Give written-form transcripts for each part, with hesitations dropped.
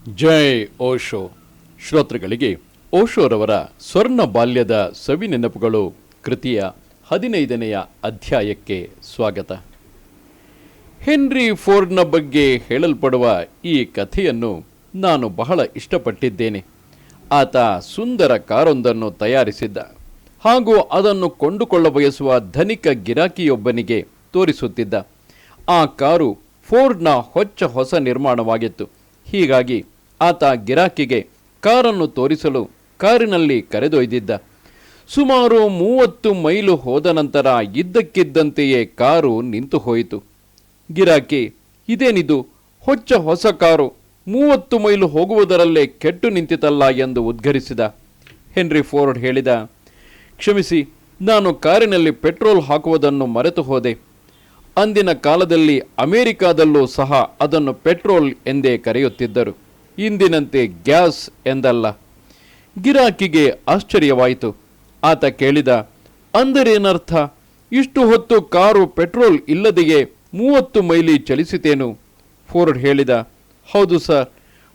ಜೈ ಓಶೋ. ಶ್ರೋತೃಗಳಿಗೆ ಓಶೋರವರ ಸ್ವರ್ಣ ಬಾಲ್ಯದ ಸವಿ ನೆನಪುಗಳು ಕೃತಿಯ 15ನೆಯ ಅಧ್ಯಾಯಕ್ಕೆ ಸ್ವಾಗತ. ಹೆನ್ರಿ ಫೋರ್ಡ್ನ ಬಗ್ಗೆ ಹೇಳಲ್ಪಡುವ ಈ ಕಥೆಯನ್ನು ನಾನು ಬಹಳ ಇಷ್ಟಪಟ್ಟಿದ್ದೇನೆ. ಆತ ಸುಂದರ ಕಾರೊಂದನ್ನು ತಯಾರಿಸಿದ್ದ ಹಾಗೂ ಅದನ್ನು ಕೊಂಡುಕೊಳ್ಳ ಬಯಸುವ ಧನಿಕ ಗಿರಾಕಿಯೊಬ್ಬನಿಗೆ ತೋರಿಸುತ್ತಿದ್ದ. ಆ ಕಾರು ಫೋರ್ಡ್ನ ಹೊಸ ನಿರ್ಮಾಣವಾಗಿತ್ತು. ಹೀಗಾಗಿ ಆತ ಗಿರಾಕಿಗೆ ಕಾರನ್ನು ತೋರಿಸಲು ಕಾರಿನಲ್ಲಿ ಕರೆದೊಯ್ದಿದ್ದ. ಸುಮಾರು 30 ಮೈಲು ಹೋದ ನಂತರ ಇದ್ದಕ್ಕಿದ್ದಂತೆಯೇ ಕಾರು ನಿಂತು ಹೋಯಿತು. ಗಿರಾಕಿ, ಇದೇನಿದು, ಹೊಸ ಕಾರು 30 ಮೈಲು ಹೋಗುವುದರಲ್ಲೇ ಕೆಟ್ಟು ನಿಂತಿತಲ್ಲ ಎಂದು ಉದ್ಗರಿಸಿದ. ಹೆನ್ರಿ ಫೋರ್ಡ್ ಹೇಳಿದ, ಕ್ಷಮಿಸಿ, ನಾನು ಕಾರಿನಲ್ಲಿ ಪೆಟ್ರೋಲ್ ಹಾಕುವುದನ್ನು ಮರೆತು ಹೋದೆ. ಅಂದಿನ ಕಾಲದಲ್ಲಿ ಅಮೆರಿಕಾದಲ್ಲೂ ಸಹ ಅದನ್ನು ಪೆಟ್ರೋಲ್ ಎಂದೇ ಕರೆಯುತ್ತಿದ್ದರು, ಇಂದಿನಂತೆ ಗ್ಯಾಸ್ ಎಂದಲ್ಲ. ಗಿರಾಕಿಗೆ ಆಶ್ಚರ್ಯವಾಯಿತು. ಆತ ಕೇಳಿದ, ಅಂದರೇನರ್ಥ? ಇಷ್ಟು ಹೊತ್ತು ಕಾರು ಪೆಟ್ರೋಲ್ ಇಲ್ಲದೆಯೇ 30 ಮೈಲಿ ಚಲಿಸಿತೇನು? ಫೋರ್ಡ್ ಹೇಳಿದ, ಹೌದು ಸರ್,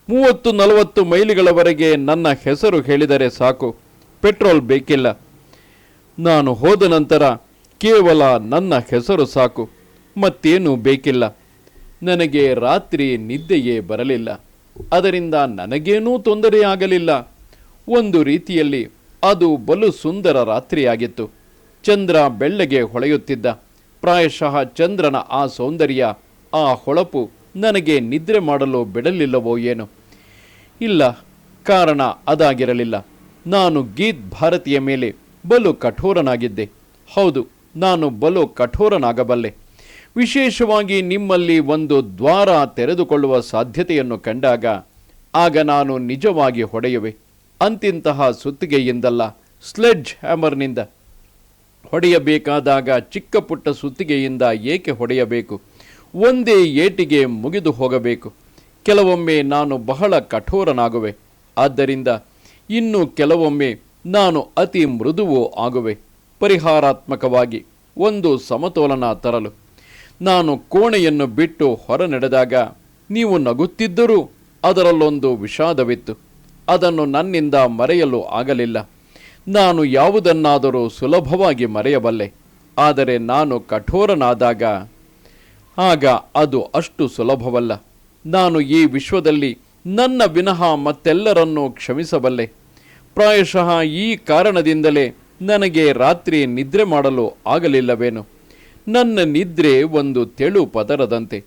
30-40 ಮೈಲಿಗಳವರೆಗೆ ನನ್ನ ಹೆಸರು ಹೇಳಿದರೆ ಸಾಕು, ಪೆಟ್ರೋಲ್ ಬೇಕಿಲ್ಲ. ನಾನು ಹೋದ ನಂತರ ಕೇವಲ ನನ್ನ ಹೆಸರು ಸಾಕು, ಮತ್ತೇನೂ ಬೇಕಿಲ್ಲ. ನನಗೆ ರಾತ್ರಿ ನಿದ್ದೆಯೇ ಬರಲಿಲ್ಲ. ಅದರಿಂದ ನನಗೇನೂ ತೊಂದರೆಯಾಗಲಿಲ್ಲ. ಒಂದು ರೀತಿಯಲ್ಲಿ ಅದು ಬಲು ಸುಂದರ ರಾತ್ರಿಯಾಗಿತ್ತು. ಚಂದ್ರ ಬೆಳ್ಳಗೆ ಹೊಳೆಯುತ್ತಿದ್ದ. ಪ್ರಾಯಶಃ ಚಂದ್ರನ ಆ ಸೌಂದರ್ಯ, ಆ ಹೊಳಪು ನನಗೆ ನಿದ್ರೆ ಮಾಡಲು ಬಿಡಲಿಲ್ಲವೋ ಏನೋ. ಇಲ್ಲ, ಕಾರಣ ಅದಾಗಿರಲಿಲ್ಲ. ನಾನು ಗೀತ್ ಭಾರತಿಯ ಮೇಲೆ ಬಲು ಕಠೋರನಾಗಿದ್ದೆ. ಹೌದು, ನಾನು ಬಲು ಕಠೋರನಾಗಬಲ್ಲೆ. ವಿಶೇಷವಾಗಿ ನಿಮ್ಮಲ್ಲಿ ಒಂದು ದ್ವಾರ ತೆರೆದುಕೊಳ್ಳುವ ಸಾಧ್ಯತೆಯನ್ನು ಕಂಡಾಗ ಆಗ ನಾನು ನಿಜವಾಗಿ ಹೊಡೆಯುವೆ. ಅಂತಿಂತಹ ಸುತ್ತಿಗೆಯಿಂದಲ್ಲ, ಸ್ಲೆಡ್ಜ್ ಹ್ಯಾಮರ್ನಿಂದ ಹೊಡೆಯಬೇಕಾದಾಗ ಚಿಕ್ಕ ಪುಟ್ಟ ಸುತ್ತಿಗೆಯಿಂದ ಏಕೆ ಹೊಡೆಯಬೇಕು? ಒಂದೇ ಏಟಿಗೆ ಮುಗಿದು ಹೋಗಬೇಕು. ಕೆಲವೊಮ್ಮೆ ನಾನು ಬಹಳ ಕಠೋರನಾಗುವೆ. ಆದ್ದರಿಂದ ಇನ್ನು ಕೆಲವೊಮ್ಮೆ ನಾನು ಅತಿ ಮೃದುವೂ ಆಗುವೆ. ಪರಿಹಾರಾತ್ಮಕವಾಗಿ ಒಂದು ಸಮತೋಲನ ತರಲು ನಾನು ಕೋಣೆಯನ್ನು ಬಿಟ್ಟು ಹೊರ ನಡೆದಾಗ ನೀವು ನಗುತ್ತಿದ್ದರೂ ಅದರಲ್ಲೊಂದು ವಿಷಾದವಿತ್ತು. ಅದನ್ನು ನನ್ನಿಂದ ಮರೆಯಲು ಆಗಲಿಲ್ಲ. ನಾನು ಯಾವುದನ್ನಾದರೂ ಸುಲಭವಾಗಿ ಮರೆಯಬಲ್ಲೆ, ಆದರೆ ನಾನು ಕಠೋರನಾದಾಗ ಆಗ ಅದು ಅಷ್ಟು ಸುಲಭವಲ್ಲ. ನಾನು ಈ ವಿಶ್ವದಲ್ಲಿ ನನ್ನ ವಿನಃ ಮತ್ತೆಲ್ಲರನ್ನೂ ಕ್ಷಮಿಸಬಲ್ಲೆ. ಪ್ರಾಯಶಃ ಈ ಕಾರಣದಿಂದಲೇ ನನಗೆ ರಾತ್ರಿ ನಿದ್ರೆ ಮಾಡಲು ಆಗಲಿಲ್ಲವೇನು. ನನ್ನ ನಿದ್ರೆ ಒಂದು ತೆಳು ಪದರದಂತೆ.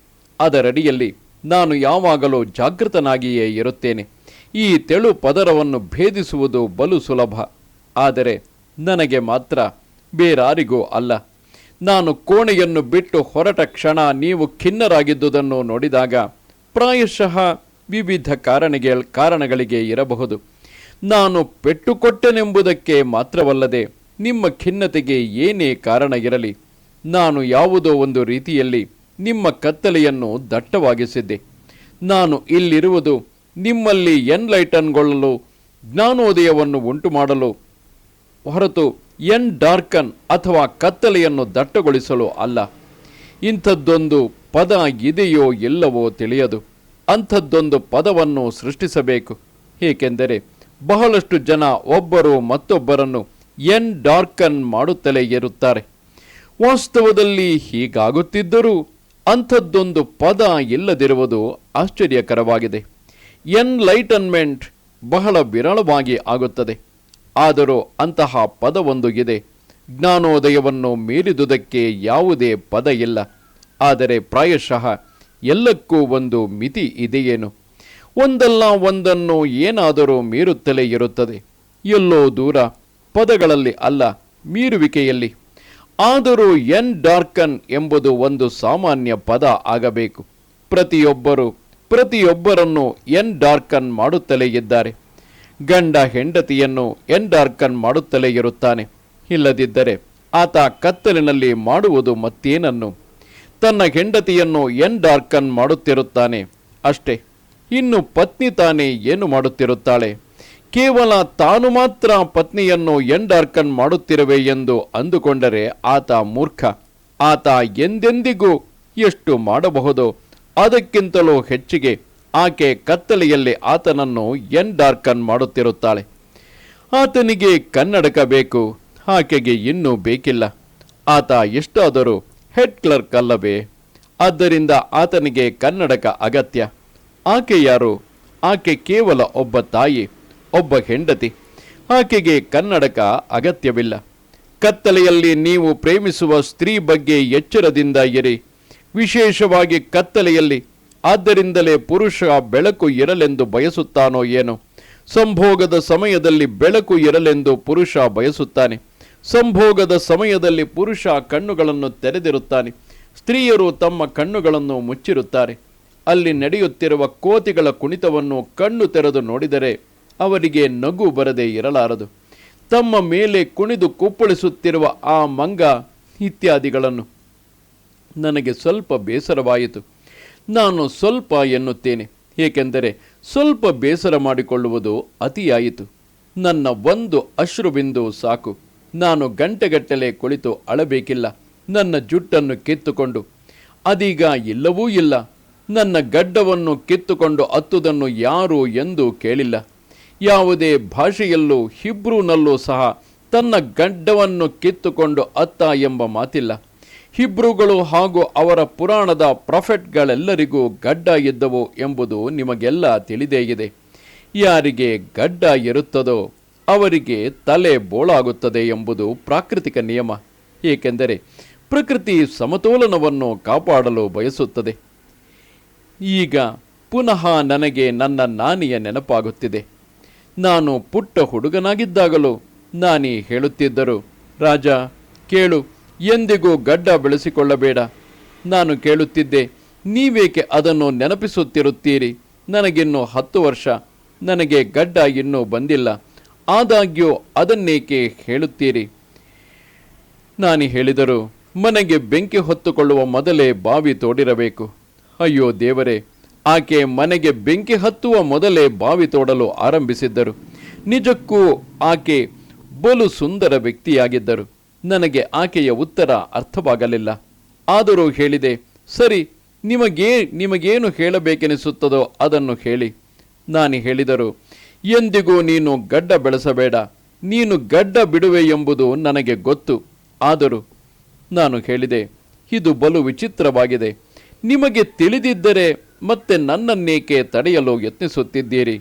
ಅದರಡಿಯಲ್ಲಿ ನಾನು ಯಾವಾಗಲೂ ಜಾಗೃತನಾಗಿಯೇ ಇರುತ್ತೇನೆ. ಈ ತೆಳು ಪದರವನ್ನು ಭೇದಿಸುವುದು ಬಲು ಸುಲಭ, ಆದರೆ ನನಗೆ ಮಾತ್ರ, ಬೇರಾರಿಗೂ ಅಲ್ಲ. ನಾನು ಕೋಣೆಯನ್ನು ಬಿಟ್ಟು ಹೊರಟ ಕ್ಷಣ ನೀವು ಖಿನ್ನರಾಗಿದ್ದುದನ್ನು ನೋಡಿದಾಗ ಪ್ರಾಯಶಃ ವಿವಿಧ ಕಾರಣಗಳಿಗೆ ಇರಬಹುದು. ನಾನು ಪೆಟ್ಟುಕೊಟ್ಟೆನೆಂಬುದಕ್ಕೆ ಮಾತ್ರವಲ್ಲದೆ ನಿಮ್ಮ ಖಿನ್ನತೆಗೆ ಏನೇ ಕಾರಣ ಇರಲಿ, ನಾನು ಯಾವುದೋ ಒಂದು ರೀತಿಯಲ್ಲಿ ನಿಮ್ಮ ಕತ್ತಲೆಯನ್ನು ದಟ್ಟವಾಗಿಸಿದ್ದೆ. ನಾನು ಇಲ್ಲಿರುವುದು ನಿಮ್ಮಲ್ಲಿ ಎನ್ಲೈಟನ್ಗೊಳ್ಳಲು, ಜ್ಞಾನೋದಯವನ್ನು ಉಂಟು ಮಾಡಲು ಹೊರತು ಡಾರ್ಕನ್ ಅಥವಾ ಕತ್ತಲೆಯನ್ನು ದಟ್ಟಗೊಳಿಸಲು ಅಲ್ಲ. ಇಂಥದ್ದೊಂದು ಪದ ಇದೆಯೋ ಇಲ್ಲವೋ ತಿಳಿಯದು. ಅಂಥದ್ದೊಂದು ಪದವನ್ನು ಸೃಷ್ಟಿಸಬೇಕು. ಏಕೆಂದರೆ ಬಹಳಷ್ಟು ಜನ ಒಬ್ಬರು ಮತ್ತೊಬ್ಬರನ್ನು ಡಾರ್ಕನ್ ಮಾಡುತ್ತಲೇ ಇರುತ್ತಾರೆ. ವಾಸ್ತವದಲ್ಲಿ ಹೀಗಾಗುತ್ತಿದ್ದರೂ ಅಂಥದ್ದೊಂದು ಪದ ಇಲ್ಲದಿರುವುದು ಆಶ್ಚರ್ಯಕರವಾಗಿದೆ. ಎನ್ಲೈಟನ್ಮೆಂಟ್ ಬಹಳ ವಿರಳವಾಗಿ ಆಗುತ್ತದೆ. ಆದರೂ ಅಂತಹ ಪದವೊಂದು ಇದೆ. ಜ್ಞಾನೋದಯವನ್ನು ಮೀರಿದುದಕ್ಕೆ ಯಾವುದೇ ಪದ ಇಲ್ಲ. ಆದರೆ ಪ್ರಾಯಶಃ ಎಲ್ಲಕ್ಕೂ ಒಂದು ಮಿತಿ ಇದೆಯೇನು. ಒಂದಲ್ಲ ಒಂದನ್ನು ಏನಾದರೂ ಮೀರುತ್ತಲೇ ಇರುತ್ತದೆ. ಎಲ್ಲೋ ದೂರ, ಪದಗಳಲ್ಲಿ ಅಲ್ಲ, ಮೀರುವಿಕೆಯಲ್ಲಿ. ಆದರೂ ಡಾರ್ಕನ್ ಎಂಬುದು ಒಂದು ಸಾಮಾನ್ಯ ಪದ ಆಗಬೇಕು. ಪ್ರತಿಯೊಬ್ಬರನ್ನು ಡಾರ್ಕನ್ ಮಾಡುತ್ತಲೇ ಇದ್ದಾರೆ. ಗಂಡ ಹೆಂಡತಿಯನ್ನು ಡಾರ್ಕನ್ ಮಾಡುತ್ತಲೇ ಇರುತ್ತಾನೆ. ಇಲ್ಲದಿದ್ದರೆ ಆತ ಕತ್ತಲಿನಲ್ಲಿ ಮಾಡುವುದು ಮತ್ತೇನನ್ನು? ತನ್ನ ಹೆಂಡತಿಯನ್ನು ಡಾರ್ಕನ್ ಮಾಡುತ್ತಿರುತ್ತಾನೆ ಅಷ್ಟೇ. ಇನ್ನು ಪತ್ನಿ ತಾನೇ ಏನು ಮಾಡುತ್ತಿರುತ್ತಾಳೆ? ಕೇವಲ ತಾನು ಮಾತ್ರ ಪತ್ನಿಯನ್ನು ಡಾರ್ಕನ್ ಮಾಡುತ್ತಿರುವೆ ಎಂದು ಅಂದುಕೊಂಡರೆ ಆತ ಮೂರ್ಖ. ಆತ ಎಂದೆಂದಿಗೂ ಎಷ್ಟು ಮಾಡಬಹುದೋ ಅದಕ್ಕಿಂತಲೂ ಹೆಚ್ಚಿಗೆ ಆಕೆ ಕತ್ತಲೆಯಲ್ಲಿ ಆತನನ್ನು ಎನ್ಡಾರ್ಕನ್ ಮಾಡುತ್ತಿರುತ್ತಾಳೆ. ಆತನಿಗೆ ಕನ್ನಡಕ ಬೇಕು, ಆಕೆಗೆ ಇನ್ನೂ ಬೇಕಿಲ್ಲ. ಆತ ಎಷ್ಟಾದರೂ ಹೆಡ್ ಕ್ಲರ್ಕ್ ಅಲ್ಲವೇ? ಆದ್ದರಿಂದ ಆತನಿಗೆ ಕನ್ನಡಕ ಅಗತ್ಯ. ಆಕೆ ಯಾರು? ಆಕೆ ಕೇವಲ ಒಬ್ಬ ತಾಯಿ, ಒಬ್ಬ ಹೆಂಡತಿ. ಆಕೆಗೆ ಕನ್ನಡಕ ಅಗತ್ಯವಿಲ್ಲ. ಕತ್ತಲೆಯಲ್ಲಿ ನೀವು ಪ್ರೇಮಿಸುವ ಸ್ತ್ರೀ ಬಗ್ಗೆ ಎಚ್ಚರದಿಂದ ಇರಿ, ವಿಶೇಷವಾಗಿ ಕತ್ತಲೆಯಲ್ಲಿ. ಆದ್ದರಿಂದಲೇ ಪುರುಷ ಬೆಳಕು ಇರಲೆಂದು ಬಯಸುತ್ತಾನೋ ಏನೋ. ಸಂಭೋಗದ ಸಮಯದಲ್ಲಿ ಬೆಳಕು ಇರಲೆಂದು ಪುರುಷ ಬಯಸುತ್ತಾನೆ. ಸಂಭೋಗದ ಸಮಯದಲ್ಲಿ ಪುರುಷ ಕಣ್ಣುಗಳನ್ನು ತೆರೆದಿರುತ್ತಾನೆ. ಸ್ತ್ರೀಯರು ತಮ್ಮ ಕಣ್ಣುಗಳನ್ನು ಮುಚ್ಚಿರುತ್ತಾರೆ. ಅಲ್ಲಿ ನಡೆಯುತ್ತಿರುವ ಕೋತಿಗಳ ಕುಣಿತವನ್ನು ಕಣ್ಣು ತೆರೆದು ನೋಡಿದರೆ ಅವರಿಗೆ ನಗು ಬರದೇ ಇರಲಾರದು. ತಮ್ಮ ಮೇಲೆ ಕುಣಿದು ಕುಪ್ಪಳಿಸುತ್ತಿರುವ ಆ ಮಂಗ ಇತ್ಯಾದಿಗಳನ್ನು. ನನಗೆ ಸ್ವಲ್ಪ ಬೇಸರವಾಯಿತು. ನಾನು ಸ್ವಲ್ಪ ಎನ್ನುತ್ತೇನೆ, ಏಕೆಂದರೆ ಸ್ವಲ್ಪ ಬೇಸರ ಮಾಡಿಕೊಳ್ಳುವುದು ಅತಿಯಾಯಿತು. ನನ್ನ ಒಂದು ಅಶ್ರುಬಿಂದು ಸಾಕು. ನಾನು ಗಂಟೆಗಟ್ಟಲೆ ಕುಳಿತು ಅಳಬೇಕಿಲ್ಲ. ನನ್ನ ಜುಟ್ಟನ್ನು ಕಿತ್ತುಕೊಂಡು, ಅದೀಗ ಇಲ್ಲವೂ ಇಲ್ಲ. ನನ್ನ ಗಡ್ಡವನ್ನು ಕಿತ್ತುಕೊಂಡು ಅತ್ತುದನ್ನು ಯಾರು ಎಂದು ಕೇಳಿಲ್ಲ. ಯಾವುದೇ ಭಾಷೆಯಲ್ಲೂ ಹಿಬ್ರೂನಲ್ಲೂ ಸಹ ತನ್ನ ಗಡ್ಡವನ್ನು ಕಿತ್ತುಕೊಂಡು ಅತ್ತ ಎಂಬ ಮಾತಿಲ್ಲ. ಹಿಬ್ರುಗಳು ಹಾಗೂ ಅವರ ಪುರಾಣದ ಪ್ರಾಫೆಟ್ಗಳೆಲ್ಲರಿಗೂ ಗಡ್ಡ ಇದ್ದವು ಎಂಬುದು ನಿಮಗೆಲ್ಲ ತಿಳಿದೇ ಇದೆ. ಯಾರಿಗೆ ಗಡ್ಡ ಇರುತ್ತದೋ ಅವರಿಗೆ ತಲೆ ಬೋಳಾಗುತ್ತದೆ ಎಂಬುದು ಪ್ರಾಕೃತಿಕ ನಿಯಮ. ಏಕೆಂದರೆ ಪ್ರಕೃತಿ ಸಮತೋಲನವನ್ನು ಕಾಪಾಡಲು ಬಯಸುತ್ತದೆ. ಈಗ ಪುನಃ ನನಗೆ ನನ್ನ ನಾನಿಯ ನೆನಪಾಗುತ್ತಿದೆ. ನಾನು ಪುಟ್ಟ ಹುಡುಗನಾಗಿದ್ದಾಗಲೂ ನಾನಿ ಹೇಳುತ್ತಿದ್ದರು, ರಾಜ ಕೇಳು, ಎಂದಿಗೂ ಗಡ್ಡ ಬೆಳೆಸಿಕೊಳ್ಳಬೇಡ. ನಾನು ಕೇಳುತ್ತಿದ್ದೆ, ನೀವೇಕೆ ಅದನ್ನು ನೆನಪಿಸುತ್ತಿರುತ್ತೀರಿ? ನನಗಿನ್ನೂ 10 ವರ್ಷ, ನನಗೆ ಗಡ್ಡ ಇನ್ನೂ ಬಂದಿಲ್ಲ. ಆದಾಗ್ಯೂ ಅದನ್ನೇಕೆ ಹೇಳುತ್ತೀರಿ? ನಾನು ಹೇಳಿದರು, ಮನೆಗೆ ಬೆಂಕಿ ಹೊತ್ತುಕೊಳ್ಳುವ ಮೊದಲೇ ಬಾವಿ ತೋಡಿರಬೇಕು. ಅಯ್ಯೋ ದೇವರೇ, ಆಕೆ ಮನೆಗೆ ಬೆಂಕಿ ಹತ್ತುವ ಮೊದಲೇ ಬಾವಿ ತೋಡಲು ಆರಂಭಿಸಿದ್ದರು. ನಿಜಕ್ಕೂ ಆಕೆ ಬಲು ಸುಂದರ ವ್ಯಕ್ತಿಯಾಗಿದ್ದರು. ನನಗೆ ಆಕೆಯ ಉತ್ತರ ಅರ್ಥವಾಗಲಿಲ್ಲ. ಆದರೂ ಹೇಳಿದೆ, ಸರಿ, ನಿಮಗೇನು ಹೇಳಬೇಕೆನಿಸುತ್ತದೋ ಅದನ್ನು ಹೇಳಿ. ನಾನು ಹೇಳಿದರು, ಎಂದಿಗೂ ನೀನು ಗಡ್ಡ ಬೆಳೆಸಬೇಡ. ನೀನು ಗಡ್ಡ ಬಿಡುವೆ ಎಂಬುದು ನನಗೆ ಗೊತ್ತು. ಆದರೂ ನಾನು ಹೇಳಿದೆ, ಇದು ಬಲು ವಿಚಿತ್ರವಾಗಿದೆ. ನಿಮಗೆ ತಿಳಿದಿದ್ದರೆ ಮತ್ತೆ ನನ್ನನ್ನೇಕೆ ತಡೆಯಲು ಯತ್ನಿಸುತ್ತಿದ್ದೀರಿ?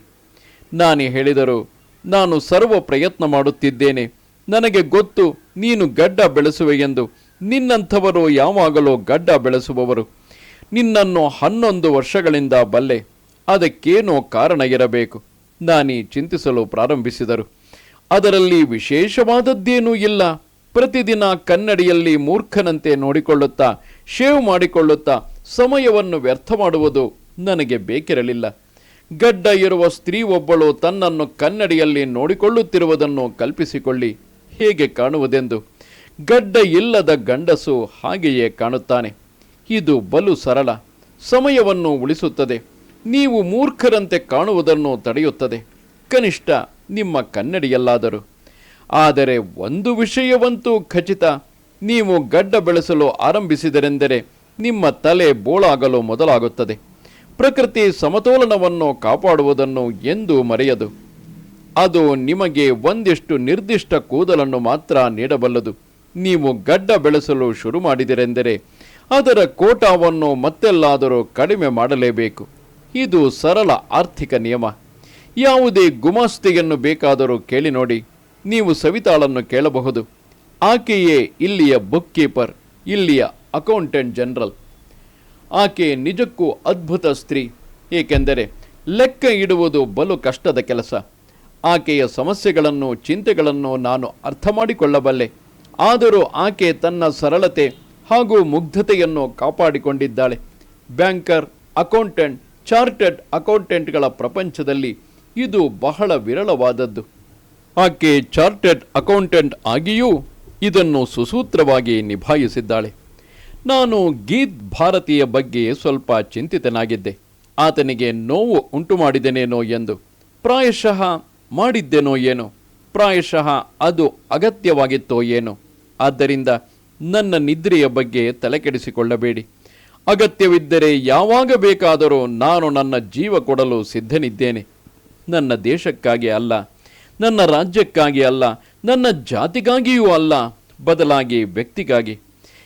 ನಾನು ಹೇಳಿದರು, ನಾನು ಸರ್ವ ಪ್ರಯತ್ನ ಮಾಡುತ್ತಿದ್ದೇನೆ. ನನಗೆ ಗೊತ್ತು ನೀನು ಗಡ್ಡ ಬೆಳೆಸುವೆ ಎಂದು. ನಿನ್ನಂಥವರು ಯಾವಾಗಲೂ ಗಡ್ಡ ಬೆಳೆಸುವವರು. ನಿನ್ನನ್ನು 11 ವರ್ಷಗಳಿಂದ ಬಲ್ಲೆ. ಅದಕ್ಕೇನೋ ಕಾರಣ ಇರಬೇಕು. ನಾನೀ ಚಿಂತಿಸಲು ಪ್ರಾರಂಭಿಸಿದರು. ಅದರಲ್ಲಿ ವಿಶೇಷವಾದದ್ದೇನೂ ಇಲ್ಲ. ಪ್ರತಿದಿನ ಕನ್ನಡಿಯಲ್ಲಿ ಮೂರ್ಖನಂತೆ ನೋಡಿಕೊಳ್ಳುತ್ತಾ, ಶೇವ್ ಮಾಡಿಕೊಳ್ಳುತ್ತಾ ಸಮಯವನ್ನು ವ್ಯರ್ಥ ಮಾಡುವುದು ನನಗೆ ಬೇಕಿರಲಿಲ್ಲ. ಗಡ್ಡ ಇರುವ ಸ್ತ್ರೀ ಒಬ್ಬಳು ತನ್ನನ್ನು ಕನ್ನಡಿಯಲ್ಲಿ ನೋಡಿಕೊಳ್ಳುತ್ತಿರುವುದನ್ನು ಕಲ್ಪಿಸಿಕೊಳ್ಳಿ, ಹೇಗೆ ಕಾಣುವುದೆಂದು. ಗಡ್ಡ ಇಲ್ಲದ ಗಂಡಸು ಹಾಗೆಯೇ ಕಾಣುತ್ತಾನೆ. ಇದು ಬಲು ಸರಳ, ಸಮಯವನ್ನು ಉಳಿಸುತ್ತದೆ. ನೀವು ಮೂರ್ಖರಂತೆ ಕಾಣುವುದನ್ನು ತಡೆಯುತ್ತದೆ, ಕನಿಷ್ಠ ನಿಮ್ಮ ಕನ್ನಡಿಯಲ್ಲಾದರೂ. ಆದರೆ ಒಂದು ವಿಷಯವಂತೂ ಖಚಿತ, ನೀವು ಗಡ್ಡ ಬೆಳೆಸಲು ಆರಂಭಿಸಿದರೆಂದರೆ ನಿಮ್ಮ ತಲೆ ಬೋಳಾಗಲು ಮೊದಲಾಗುತ್ತದೆ. ಪ್ರಕೃತಿ ಸಮತೋಲನವನ್ನು ಕಾಪಾಡುವುದನ್ನು ಎಂದೂ ಮರೆಯದು. ಅದು ನಿಮಗೆ ಒಂದಿಷ್ಟು ನಿರ್ದಿಷ್ಟ ಕೂದಲನ್ನು ಮಾತ್ರ ನೀಡಬಲ್ಲದು. ನೀವು ಗಡ್ಡ ಬೆಳೆಸಲು ಶುರು ಮಾಡಿದಿರೆಂದರೆ ಅದರ ಕೋಟಾವನ್ನು ಮತ್ತೆಲ್ಲಾದರೂ ಕಡಿಮೆ ಮಾಡಲೇಬೇಕು. ಇದು ಸರಳ ಆರ್ಥಿಕ ನಿಯಮ. ಯಾವುದೇ ಗುಮಾಸ್ತಿಯನ್ನು ಬೇಕಾದರೂ ಕೇಳಿ ನೋಡಿ. ನೀವು ಸವಿತಾಳನ್ನು ಕೇಳಬಹುದು. ಆಕೆಯೇ ಇಲ್ಲಿಯ ಬುಕ್ ಕೀಪರ್, ಇಲ್ಲಿಯ ಅಕೌಂಟೆಂಟ್ ಜನರಲ್. ಆಕೆ ನಿಜಕ್ಕೂ ಅದ್ಭುತ ಸ್ತ್ರೀ. ಏಕೆಂದರೆ ಲೆಕ್ಕ ಇಡುವುದು ಬಲು ಕಷ್ಟದ ಕೆಲಸ. ಆಕೆಯ ಸಮಸ್ಯೆಗಳನ್ನು, ಚಿಂತೆಗಳನ್ನು ನಾನು ಅರ್ಥ ಮಾಡಿಕೊಳ್ಳಬಲ್ಲೆ. ಆದರೂ ಆಕೆ ತನ್ನ ಸರಳತೆ ಹಾಗೂ ಮುಗ್ಧತೆಯನ್ನು ಕಾಪಾಡಿಕೊಂಡಿದ್ದಾಳೆ. ಬ್ಯಾಂಕರ್, ಅಕೌಂಟೆಂಟ್, ಚಾರ್ಟರ್ಡ್ ಅಕೌಂಟೆಂಟ್ಗಳ ಪ್ರಪಂಚದಲ್ಲಿ ಇದು ಬಹಳ ವಿರಳವಾದದ್ದು. ಆಕೆ ಚಾರ್ಟರ್ಡ್ ಅಕೌಂಟೆಂಟ್ ಆಗಿಯೂ ಇದನ್ನು ಸುಸೂತ್ರವಾಗಿ ನಿಭಾಯಿಸಿದ್ದಾಳೆ. ನಾನು ಗೀತ್ ಭಾರತಿಯ ಬಗ್ಗೆ ಸ್ವಲ್ಪ ಚಿಂತಿತನಾಗಿದ್ದೆ. ಆತನಿಗೆ ನೋವು ಉಂಟು ಮಾಡಿದೆನೇನೋ ಎಂದು. ಪ್ರಾಯಶಃ ಮಾಡಿದ್ದೇನೋ ಏನೋ, ಪ್ರಾಯಶಃ ಅದು ಅಗತ್ಯವಾಗಿತ್ತೋ ಏನೋ. ಆದ್ದರಿಂದ ನನ್ನ ನಿದ್ರೆಯ ಬಗ್ಗೆ ತಲೆಕೆಡಿಸಿಕೊಳ್ಳಬೇಡಿ. ಅಗತ್ಯವಿದ್ದರೆ ಯಾವಾಗ ಬೇಕಾದರೂ ನಾನು ನನ್ನ ಜೀವ ಕೊಡಲು ಸಿದ್ಧನಿದ್ದೇನೆ. ನನ್ನ ದೇಶಕ್ಕಾಗಿ ಅಲ್ಲ, ನನ್ನ ರಾಜ್ಯಕ್ಕಾಗಿ ಅಲ್ಲ, ನನ್ನ ಜಾತಿಗಾಗಿಯೂ ಅಲ್ಲ, ಬದಲಾಗಿ ವ್ಯಕ್ತಿಗಾಗಿ.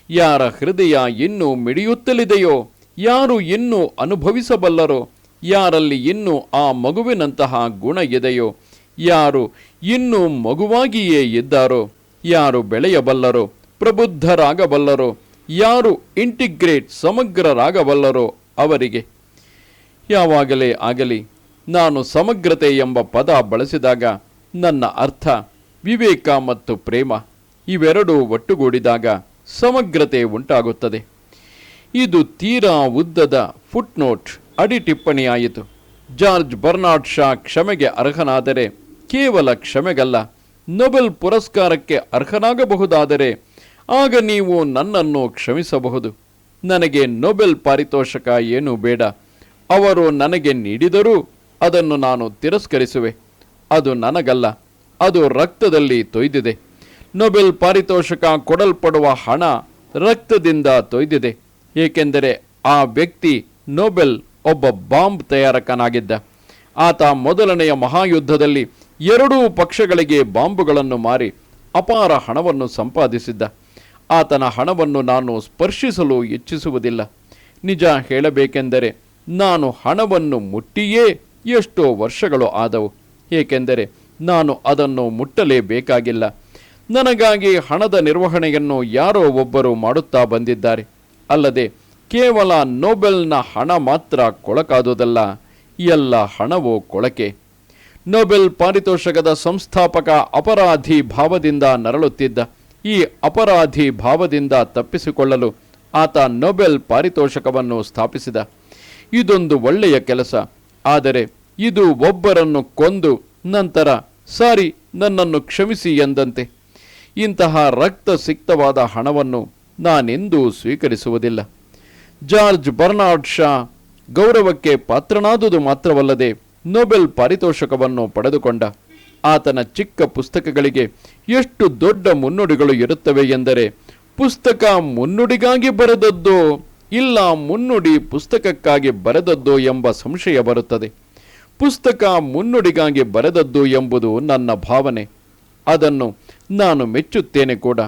ಯಾರ ಹೃದಯ ಇನ್ನೂ ಮಿಡಿಯುತ್ತಲಿದೆಯೋ, ಯಾರು ಇನ್ನೂ ಅನುಭವಿಸಬಲ್ಲರೋ, ಯಾರಲ್ಲಿ ಇನ್ನೂ ಆ ಮಗುವಿನಂತಹ ಗುಣ ಇದೆಯೋ, ಯಾರು ಇನ್ನೂ ಮಗುವಾಗಿಯೇ ಇದ್ದಾರೋ, ಯಾರು ಬೆಳೆಯಬಲ್ಲರೋ, ಪ್ರಬುದ್ಧರಾಗಬಲ್ಲರೋ, ಯಾರು ಇಂಟಿಗ್ರೇಟ್ ಸಮಗ್ರರಾಗಬಲ್ಲರೋ ಅವರಿಗೆ. ಯಾವಾಗಲೇ ಆಗಲಿ ನಾನು ಸಮಗ್ರತೆ ಎಂಬ ಪದ ಬಳಸಿದಾಗ ನನ್ನ ಅರ್ಥ ವಿವೇಕ ಮತ್ತು ಪ್ರೇಮ ಇವೆರಡೂ ಒಟ್ಟುಗೂಡಿದಾಗ ಸಮಗ್ರತೆ ಉಂಟಾಗುತ್ತದೆ. ಇದು ತೀರಾ ಉದ್ದದ ಫುಟ್ನೋಟ್ ಅಡಿಟಿಪ್ಪಣಿಯಾಯಿತು. ಜಾರ್ಜ್ ಬರ್ನಾರ್ಡ್ ಶಾ ಕ್ಷಮೆಗೆ ಅರ್ಹನಾದರೆ ಕೇವಲ ಕ್ಷಮೆಗಲ್ಲ, ನೊಬೆಲ್ ಪುರಸ್ಕಾರಕ್ಕೆ ಅರ್ಹನಾಗಬಹುದಾದರೆ ಆಗ ನೀವು ನನ್ನನ್ನು ಕ್ಷಮಿಸಬಹುದು. ನನಗೆ ನೊಬೆಲ್ ಪಾರಿತೋಷಕ ಏನೂ ಬೇಡ. ಅವರು ನನಗೆ ನೀಡಿದರೂ ಅದನ್ನು ನಾನು ತಿರಸ್ಕರಿಸುವೆ. ಅದು ನನಗಲ್ಲ, ಅದು ರಕ್ತದಲ್ಲಿ ತೊಯ್ದಿದೆ. ನೊಬೆಲ್ ಪಾರಿತೋಷಕ ಕೊಡಲ್ಪಡುವ ಹಣ ರಕ್ತದಿಂದ ತೊಯ್ದಿದೆ. ಏಕೆಂದರೆ ಆ ವ್ಯಕ್ತಿ ನೊಬೆಲ್ ಒಬ್ಬ ಬಾಂಬ್ ತಯಾರಕನಾಗಿದ್ದ. ಆತ ಮೊದಲನೆಯ ಮಹಾಯುದ್ಧದಲ್ಲಿ ಎರಡೂ ಪಕ್ಷಗಳಿಗೆ ಬಾಂಬುಗಳನ್ನು ಮಾರಿ ಅಪಾರ ಹಣವನ್ನು ಸಂಪಾದಿಸಿದ್ದ. ಆತನ ಹಣವನ್ನು ನಾನು ಸ್ಪರ್ಶಿಸಲು ಇಚ್ಛಿಸುವುದಿಲ್ಲ. ನಿಜ ಹೇಳಬೇಕೆಂದರೆ ನಾನು ಹಣವನ್ನು ಮುಟ್ಟಿಯೇ ಎಷ್ಟೋ ವರ್ಷಗಳು ಆದವು. ಏಕೆಂದರೆ ನಾನು ಅದನ್ನು ಮುಟ್ಟಲೇಬೇಕಾಗಿಲ್ಲ. ನನಗಾಗಿ ಹಣದ ನಿರ್ವಹಣೆಯನ್ನು ಯಾರೋ ಒಬ್ಬರು ಮಾಡುತ್ತಾ ಬಂದಿದ್ದಾರೆ. ಅಲ್ಲದೆ ಕೇವಲ ನೊಬೆಲ್ನ ಹಣ ಮಾತ್ರ ಕೊಳಕಾದುದಲ್ಲ, ಎಲ್ಲ ಹಣವೂ ಕೊಳಕೆ. ನೊಬೆಲ್ ಪಾರಿತೋಷಕದ ಸಂಸ್ಥಾಪಕ ಅಪರಾಧಿ ಭಾವದಿಂದ ನರಳುತ್ತಿದ್ದ. ಈ ಅಪರಾಧಿ ಭಾವದಿಂದ ತಪ್ಪಿಸಿಕೊಳ್ಳಲು ಆತ ನೊಬೆಲ್ ಪಾರಿತೋಷಕವನ್ನು ಸ್ಥಾಪಿಸಿದ. ಇದೊಂದು ಒಳ್ಳೆಯ ಕೆಲಸ. ಆದರೆ ಇದು ಒಬ್ಬರನ್ನು ಕೊಂದು ನಂತರ ಸಾರಿ ನನ್ನನ್ನು ಕ್ಷಮಿಸಿ ಎಂದಂತೆ. ಇಂತಹ ರಕ್ತಸಿಕ್ತವಾದ ಹಣವನ್ನು ನಾನೆಂದೂ ಸ್ವೀಕರಿಸುವುದಿಲ್ಲ. ಜಾರ್ಜ್ ಬರ್ನಾರ್ಡ್ ಶಾ ಗೌರವಕ್ಕೆ ಪಾತ್ರನಾದುದು ಮಾತ್ರವಲ್ಲದೆ ನೊಬೆಲ್ ಪಾರಿತೋಷಕವನ್ನು ಪಡೆದುಕೊಂಡ. ಆತನ ಚಿಕ್ಕ ಪುಸ್ತಕಗಳಿಗೆ ಎಷ್ಟು ದೊಡ್ಡ ಮುನ್ನುಡಿಗಳು ಇರುತ್ತವೆ ಎಂದರೆ, ಪುಸ್ತಕ ಮುನ್ನುಡಿಗಾಗಿ ಬರೆದದ್ದೋ ಇಲ್ಲ ಮುನ್ನುಡಿ ಪುಸ್ತಕಕ್ಕಾಗಿ ಬರೆದದ್ದೋ ಎಂಬ ಸಂಶಯ ಬರುತ್ತದೆ. ಪುಸ್ತಕ ಮುನ್ನುಡಿಗಾಗಿ ಬರೆದದ್ದು ಎಂಬುದು ನನ್ನ ಭಾವನೆ. ಅದನ್ನು ನಾನು ಮೆಚ್ಚುತ್ತೇನೆ ಕೂಡ.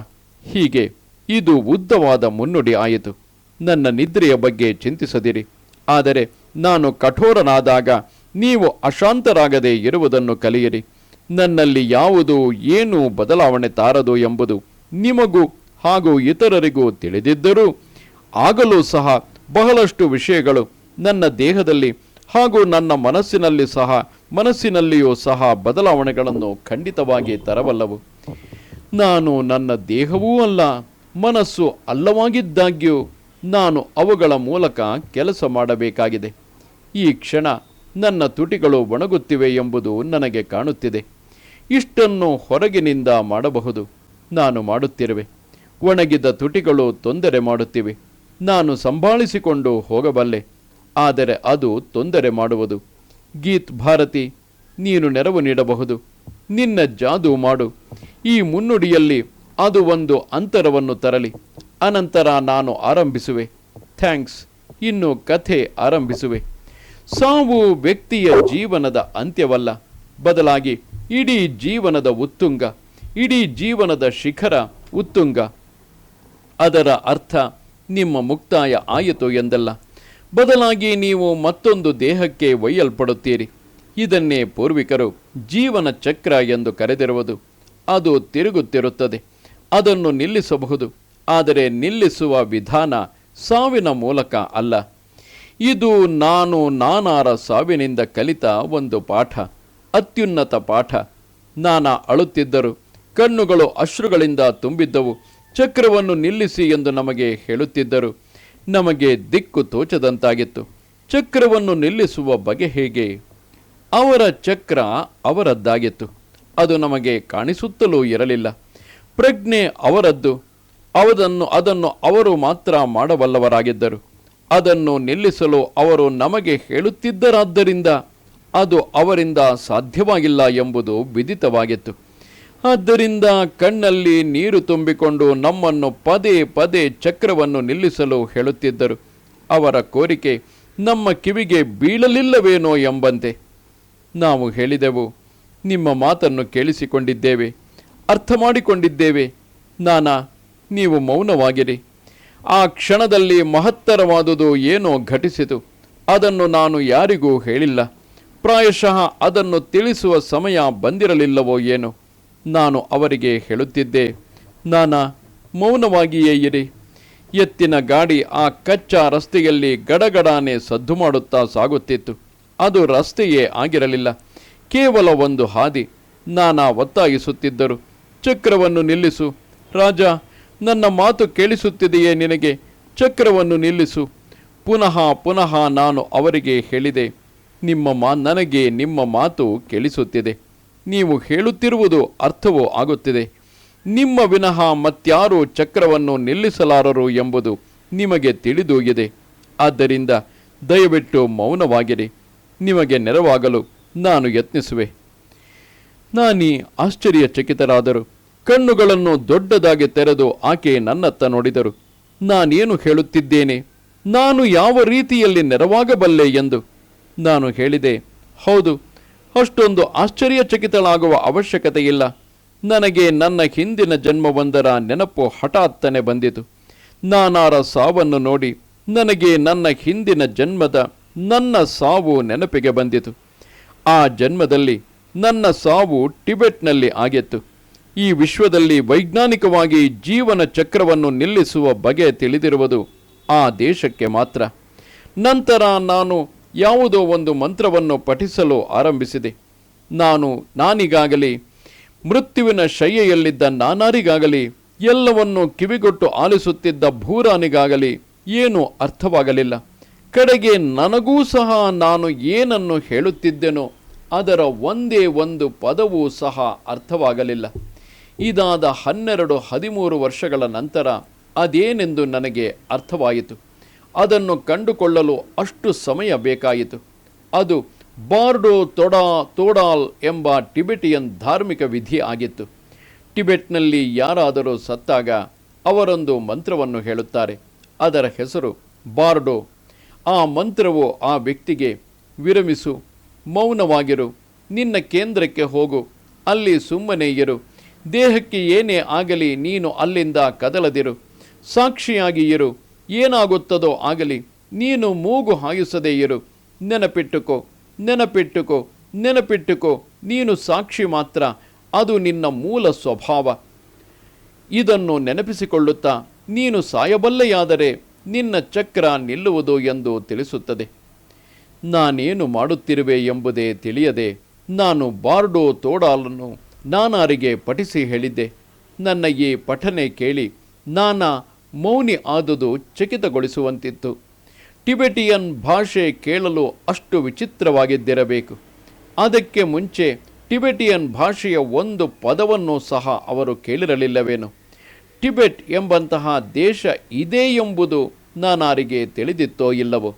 ಹೀಗೆ ಇದು ಉದ್ದವಾದ ಮುನ್ನುಡಿ ಆಯಿತು. ನನ್ನ ನಿದ್ರೆಯ ಬಗ್ಗೆ ಚಿಂತಿಸದಿರಿ. ಆದರೆ ನಾನು ಕಠೋರನಾದಾಗ ನೀವು ಅಶಾಂತರಾಗದೆ ಇರುವುದನ್ನು ಕಲಿಯಿರಿ. ನನ್ನಲ್ಲಿ ಯಾವುದು ಏನು ಬದಲಾವಣೆ ತಾರದು ಎಂಬುದು ನಿಮಗೂ ಹಾಗೂ ಇತರರಿಗೂ ತಿಳಿದಿದ್ದರೂ ಆಗಲೂ ಸಹ ಬಹಳಷ್ಟು ವಿಷಯಗಳು ನನ್ನ ದೇಹದಲ್ಲಿ ಹಾಗೂ ನನ್ನ ಮನಸ್ಸಿನಲ್ಲಿಯೂ ಸಹ ಬದಲಾವಣೆಗಳನ್ನು ಖಂಡಿತವಾಗಿ ತರಬಲ್ಲವು. ನಾನು ನನ್ನ ದೇಹವೂ ಅಲ್ಲ, ಮನಸ್ಸು ಅಲ್ಲವಾಗಿದ್ದಾಗ್ಯೂ ನಾನು ಅವುಗಳ ಮೂಲಕ ಕೆಲಸ ಮಾಡಬೇಕಾಗಿದೆ. ಈ ಕ್ಷಣ ನನ್ನ ತುಟಿಗಳು ಒಣಗುತ್ತಿವೆ ಎಂಬುದು ನನಗೆ ಕಾಣುತ್ತಿದೆ. ಇಷ್ಟನ್ನು ಹೊರಗಿನಿಂದ ಮಾಡಬಹುದು, ನಾನು ಮಾಡುತ್ತಿರುವೆ. ಒಣಗಿದ ತುಟಿಗಳು ತೊಂದರೆ ಮಾಡುತ್ತಿವೆ. ನಾನು ಸಂಭಾಳಿಸಿಕೊಂಡು ಹೋಗಬಲ್ಲೆ, ಆದರೆ ಅದು ತೊಂದರೆ ಮಾಡುವುದು. ಗೀತ್ ಭಾರತಿ, ನೀನು ನೆರವು ನೀಡಬಹುದು. ನಿನ್ನ ಜಾದೂ ಮಾಡು. ಈ ಮುನ್ನುಡಿಯಲ್ಲಿ ಅದು ಒಂದು ಅಂತರವನ್ನು ತರಲಿ. ಅನಂತರ ನಾನು ಆರಂಭಿಸುವೆ. ಥ್ಯಾಂಕ್ಸ್. ಇನ್ನು ಕಥೆ ಆರಂಭಿಸುವೆ. ಸಾವು ವ್ಯಕ್ತಿಯ ಜೀವನದ ಅಂತ್ಯವಲ್ಲ, ಬದಲಾಗಿ ಇಡೀ ಜೀವನದ ಉತ್ತುಂಗ, ಇಡೀ ಜೀವನದ ಶಿಖರ ಉತ್ತುಂಗ. ಅದರ ಅರ್ಥ ನಿಮ್ಮ ಮುಕ್ತಾಯ ಆಯಿತು ಎಂದಲ್ಲ, ಬದಲಾಗಿ ನೀವು ಮತ್ತೊಂದು ದೇಹಕ್ಕೆ ಒಯ್ಯಲ್ಪಡುತ್ತೀರಿ. ಇದನ್ನೇ ಪೂರ್ವಿಕರು ಜೀವನ ಚಕ್ರ ಎಂದು ಕರೆದಿರುವುದು. ಅದು ತಿರುಗುತ್ತಿರುತ್ತದೆ. ಅದನ್ನು ನಿಲ್ಲಿಸಬಹುದು, ಆದರೆ ನಿಲ್ಲಿಸುವ ವಿಧಾನ ಸಾವಿನ ಮೂಲಕ ಅಲ್ಲ. ಇದು ನಾನಾರ ಸಾವಿನಿಂದ ಕಲಿತ ಒಂದು ಪಾಠ, ಅತ್ಯುನ್ನತ ಪಾಠ. ನಾನಾ ಅಳುತ್ತಿದ್ದರು. ಕಣ್ಣುಗಳು ಅಶ್ರುಗಳಿಂದ ತುಂಬಿದ್ದವು. ಚಕ್ರವನ್ನು ನಿಲ್ಲಿಸಿ ಎಂದು ನಮಗೆ ಹೇಳುತ್ತಿದ್ದರು. ನಮಗೆ ದಿಕ್ಕು ತೋಚದಂತಾಗಿತ್ತು. ಚಕ್ರವನ್ನು ನಿಲ್ಲಿಸುವ ಬಗೆ ಹೇಗೆ? ಅವರ ಚಕ್ರ ಅವರದ್ದಾಗಿತ್ತು. ಅದು ನಮಗೆ ಕಾಣಿಸುತ್ತಲೂ ಇರಲಿಲ್ಲ. ಪ್ರಜ್ಞೆ ಅವರದ್ದು. ಅದನ್ನು ಅವರು ಮಾತ್ರ ಮಾಡಬಲ್ಲವರಾಗಿದ್ದರು. ಅದನ್ನು ನಿಲ್ಲಿಸಲು ಅವರು ನಮಗೆ ಹೇಳುತ್ತಿದ್ದರಾದ್ದರಿಂದ ಅದು ಅವರಿಂದ ಸಾಧ್ಯವಾಗಿಲ್ಲ ಎಂಬುದು ವಿದಿತವಾಗಿತ್ತು. ಆದ್ದರಿಂದ ಕಣ್ಣಲ್ಲಿ ನೀರು ತುಂಬಿಕೊಂಡು ನಮ್ಮನ್ನು ಪದೇ ಪದೇ ಚಕ್ರವನ್ನು ನಿಲ್ಲಿಸಲು ಹೇಳುತ್ತಿದ್ದರು. ಅವರ ಕೋರಿಕೆ ನಮ್ಮ ಕಿವಿಗೆ ಬೀಳಲಿಲ್ಲವೇನೋ ಎಂಬಂತೆ. ನಾವು ಹೇಳಿದೆವು, ನಿಮ್ಮ ಮಾತನ್ನು ಕೇಳಿಸಿಕೊಂಡಿದ್ದೇವೆ, ಅರ್ಥ ಮಾಡಿಕೊಂಡಿದ್ದೇವೆ. ನಾನಾ, ನೀವು ಮೌನವಾಗಿರಿ. ಆ ಕ್ಷಣದಲ್ಲಿ ಮಹತ್ತರವಾದುದು ಏನೋ ಘಟಿಸಿತು. ಅದನ್ನು ನಾನು ಯಾರಿಗೂ ಹೇಳಿಲ್ಲ. ಪ್ರಾಯಶಃ ಅದನ್ನು ತಿಳಿಸುವ ಸಮಯ ಬಂದಿರಲಿಲ್ಲವೋ ಏನೋ. ನಾನು ಅವರಿಗೆ ಹೇಳುತ್ತಿದ್ದೆ, ನಾನಾ, ಮೌನವಾಗಿಯೇ ಇರಿ. ಎತ್ತಿನ ಗಾಡಿ ಆ ಕಚ್ಚಾ ರಸ್ತೆಯಲ್ಲಿ ಗಡಗಡಾನೆ ಸದ್ದು ಮಾಡುತ್ತಾ ಸಾಗುತ್ತಿತ್ತು. ಅದು ರಸ್ತೆಯೇ ಆಗಿರಲಿಲ್ಲ, ಕೇವಲ ಒಂದು ಹಾದಿ. ನಾನಾ ಒತ್ತಾಯಿಸುತ್ತಿದ್ದರು, ಚಕ್ರವನ್ನು ನಿಲ್ಲಿಸು ರಾಜ, ನನ್ನ ಮಾತು ಕೇಳಿಸುತ್ತಿದೆಯೇ ನಿನಗೆ? ಚಕ್ರವನ್ನು ನಿಲ್ಲಿಸು. ಪುನಃ ಪುನಃ ನಾನು ಅವರಿಗೆ ಹೇಳಿದೆ, ನನಗೆ ನಿಮ್ಮ ಮಾತು ಕೇಳಿಸುತ್ತಿದೆ. ನೀವು ಹೇಳುತ್ತಿರುವುದು ಅರ್ಥವೂ ಆಗುತ್ತಿದೆ. ನಿಮ್ಮ ವಿನಃ ಮತ್ಯಾರೂ ಚಕ್ರವನ್ನು ನಿಲ್ಲಿಸಲಾರರು ಎಂಬುದು ನಿಮಗೆ ತಿಳಿದೋಗಿದೆ. ಆದ್ದರಿಂದ ದಯವಿಟ್ಟು ಮೌನವಾಗಿರಿ. ನಿಮಗೆ ನೆರವಾಗಲು ನಾನು ಯತ್ನಿಸುವೆ. ನಾನೀ ಆಶ್ಚರ್ಯಚಕಿತರಾದರು. ಕಣ್ಣುಗಳನ್ನು ದೊಡ್ಡದಾಗಿ ತೆರೆದು ಆಕೆ ನನ್ನತ್ತ ನೋಡಿದರು. ನಾನೇನು ಹೇಳುತ್ತಿದ್ದೇನೆ, ನಾನು ಯಾವ ರೀತಿಯಲ್ಲಿ ನೆರವಾಗಬಲ್ಲೆ ಎಂದು. ನಾನು ಹೇಳಿದೆ, ಹೌದು, ಅಷ್ಟೊಂದು ಆಶ್ಚರ್ಯಚಕಿತಳಾಗುವ ಅವಶ್ಯಕತೆಯಿಲ್ಲ. ನನಗೆ ನನ್ನ ಹಿಂದಿನ ಜನ್ಮವೊಂದರ ನೆನಪು ಹಠಾತ್ತನೆ ಬಂದಿತು. ನಾನಾರ ಸಾವನ್ನು ನೋಡಿ ನನಗೆ ನನ್ನ ಹಿಂದಿನ ಜನ್ಮದ ನನ್ನ ಸಾವು ನೆನಪಿಗೆ ಬಂದಿತು. ಆ ಜನ್ಮದಲ್ಲಿ ನನ್ನ ಸಾವು ಟಿಬೆಟ್ನಲ್ಲಿ ಆಗಿತ್ತು. ಈ ವಿಶ್ವದಲ್ಲಿ ವೈಜ್ಞಾನಿಕವಾಗಿ ಜೀವನ ಚಕ್ರವನ್ನು ನಿಲ್ಲಿಸುವ ಬಗೆ ತಿಳಿದಿರುವುದು ಆ ದೇಶಕ್ಕೆ ಮಾತ್ರ. ನಂತರ ನಾನು ಯಾವುದೋ ಒಂದು ಮಂತ್ರವನ್ನು ಪಠಿಸಲು ಆರಂಭಿಸಿದೆ. ನಾನಿಗಾಗಲಿ ಮೃತ್ಯುವಿನ ಶಯ್ಯೆಯಲ್ಲಿದ್ದ ನಾನಾರಿಗಾಗಲಿ, ಎಲ್ಲವನ್ನೂ ಕಿವಿಗೊಟ್ಟು ಆಲಿಸುತ್ತಿದ್ದ ಭೂರಾನಿಗಾಗಲಿ ಏನೂ ಅರ್ಥವಾಗಲಿಲ್ಲ. ಕಡೆಗೆ ನನಗೂ ಸಹ ನಾನು ಏನನ್ನು ಹೇಳುತ್ತಿದ್ದೆನೋ ಅದರ ಒಂದೇ ಒಂದು ಪದವೂ ಸಹ ಅರ್ಥವಾಗಲಿಲ್ಲ. ಇದಾದ 12-13 ವರ್ಷಗಳ ನಂತರ ಅದೇನೆಂದು ನನಗೆ ಅರ್ಥವಾಯಿತು. ಅದನ್ನು ಕಂಡುಕೊಳ್ಳಲು ಅಷ್ಟು ಸಮಯ ಬೇಕಾಯಿತು. ಅದು ಬಾರ್ಡೋ ತೋಡಾಲ್ ಎಂಬ ಟಿಬೆಟಿಯನ್ ಧಾರ್ಮಿಕ ವಿಧಿ ಆಗಿತ್ತು. ಟಿಬೆಟ್ನಲ್ಲಿ ಯಾರಾದರೂ ಸತ್ತಾಗ ಅವರೊಂದು ಮಂತ್ರವನ್ನು ಹೇಳುತ್ತಾರೆ. ಅದರ ಹೆಸರು ಬಾರ್ಡೋ. ಆ ಮಂತ್ರವು ಆ ವ್ಯಕ್ತಿಗೆ, ವಿರಮಿಸು, ಮೌನವಾಗಿರು, ನಿನ್ನ ಕೇಂದ್ರಕ್ಕೆ ಹೋಗು, ಅಲ್ಲಿ ಸುಮ್ಮನೆ ಇರು, ದೇಹಕ್ಕೆ ಏನೇ ಆಗಲಿ ನೀನು ಅಲ್ಲಿಂದ ಕದಲದಿರು, ಸಾಕ್ಷಿಯಾಗಿ ಇರು, ಏನಾಗುತ್ತದೋ ಆಗಲಿ ನೀನು ಮೂಗು ಹಾಯಿಸದೇ ಇರು, ನೆನಪಿಟ್ಟುಕೋ, ನೆನಪಿಟ್ಟುಕೋ, ನೆನಪಿಟ್ಟುಕೋ, ನೀನು ಸಾಕ್ಷಿ ಮಾತ್ರ, ಅದು ನಿನ್ನ ಮೂಲ ಸ್ವಭಾವ. ಇದನ್ನು ನೆನಪಿಸಿಕೊಳ್ಳುತ್ತಾ ನೀನು ಸಾಯಬಲ್ಲೆಯಾದರೆ ನಿನ್ನ ಚಕ್ರ ನಿಲ್ಲುವುದು ಎಂದು ತಿಳಿಸುತ್ತದೆ. ನಾನೇನು ಮಾಡುತ್ತಿರುವೆ ಎಂಬುದೇ ತಿಳಿಯದೆ ನಾನು ಬಾರ್ಡೋ ತೋಡಾಲನ್ನು ನಾನಾರಿಗೆ ಪಠಿಸಿ ಹೇಳಿದ್ದೆ. ನನ್ನ ಈ ಪಠನೆ ಕೇಳಿ ನಾನಾ ಮೌನಿ ಆದುದು ಚಕಿತಗೊಳಿಸುವಂತಿತ್ತು. ಟಿಬೆಟಿಯನ್ ಭಾಷೆ ಕೇಳಲು ಅಷ್ಟು ವಿಚಿತ್ರವಾಗಿದ್ದಿರಬೇಕು. ಅದಕ್ಕೆ ಮುಂಚೆ ಟಿಬೆಟಿಯನ್ ಭಾಷೆಯ ಒಂದು ಪದವನ್ನು ಸಹ ಅವರು ಕೇಳಿರಲಿಲ್ಲವೇನು? ಟಿಬೆಟ್ ಎಂಬಂತಹ ದೇಶ ಇದೆ ಎಂಬುದು ನಾನಾರಿಗೆ ತಿಳಿದಿತ್ತೋ ಇಲ್ಲವೋ?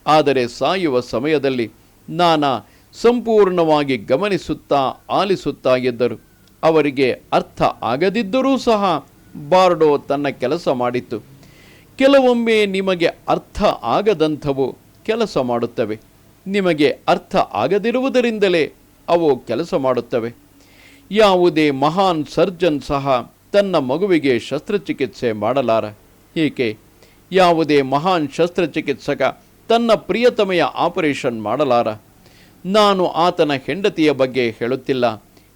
ಆದರೆ ಸಾಯುವ ಸಮಯದಲ್ಲಿ ನಾನಾ ಸಂಪೂರ್ಣವಾಗಿ ಗಮನಿಸುತ್ತಾ ಆಲಿಸುತ್ತಾ ಇದ್ದರು. ಅವರಿಗೆ ಅರ್ಥ ಆಗದಿದ್ದರೂ ಸಹ ಬಾರ್ಡೋ ತನ್ನ ಕೆಲಸ ಮಾಡಿತ್ತು. ಕೆಲವೊಮ್ಮೆ ನಿಮಗೆ ಅರ್ಥ ಆಗದಂಥವು ಕೆಲಸ ಮಾಡುತ್ತವೆ. ನಿಮಗೆ ಅರ್ಥ ಆಗದಿರುವುದರಿಂದಲೇ ಅವು ಕೆಲಸ ಮಾಡುತ್ತವೆ. ಯಾವುದೇ ಮಹಾನ್ ಸರ್ಜನ್ ಸಹ ತನ್ನ ಮಗುವಿಗೆ ಶಸ್ತ್ರಚಿಕಿತ್ಸೆ ಮಾಡಲಾರ. ಏಕೆ? ಯಾವುದೇ ಮಹಾನ್ ಶಸ್ತ್ರಚಿಕಿತ್ಸಕ ತನ್ನ ಪ್ರಿಯತಮೆಯ ಆಪರೇಷನ್ ಮಾಡಲಾರ. ನಾನು ಆತನ ಹೆಂಡತಿಯ ಬಗ್ಗೆ ಹೇಳುತ್ತಿಲ್ಲ.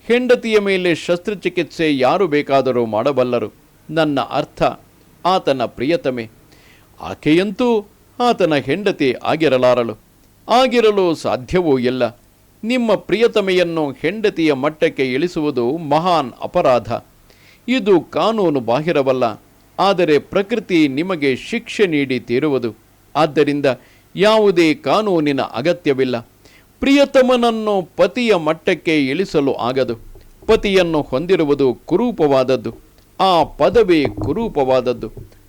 ಹೆಂಡತಿಯ ಮೇಲೆ ಶಸ್ತ್ರಚಿಕಿತ್ಸೆ ಯಾರು ಬೇಕಾದರೂ ಮಾಡಬಲ್ಲರು. ನನ್ನ ಅರ್ಥ ಆತನ ಪ್ರಿಯತಮೆ. ಆಕೆಯಂತೂ ಆತನ ಹೆಂಡತಿ ಆಗಿರಲಾರಳು, ಆಗಿರಲು ಸಾಧ್ಯವೂ ಇಲ್ಲ. ನಿಮ್ಮ ಪ್ರಿಯತಮೆಯನ್ನು ಹೆಂಡತಿಯ ಮಟ್ಟಕ್ಕೆ ಇಳಿಸುವುದು ಮಹಾನ್ ಅಪರಾಧ. ಇದು ಕಾನೂನು ಬಾಹಿರವಲ್ಲ, ಆದರೆ ಪ್ರಕೃತಿ ನಿಮಗೆ ಶಿಕ್ಷೆ ನೀಡಿ ತೀರುವುದು. ಆದ್ದರಿಂದ ಯಾವುದೇ ಕಾನೂನಿನ ಅಗತ್ಯವಿಲ್ಲ. ಪ್ರಿಯತಮನನ್ನು ಪತಿಯ ಮಟ್ಟಕ್ಕೆ ಇಳಿಸಲು ಆಗದು. ಪತಿಯನ್ನು ಹೊಂದಿರುವುದು ಕುರೂಪವಾದದ್ದು. ಆ ಪದವೇ ಕುರೂಪವಾದದ್ದು.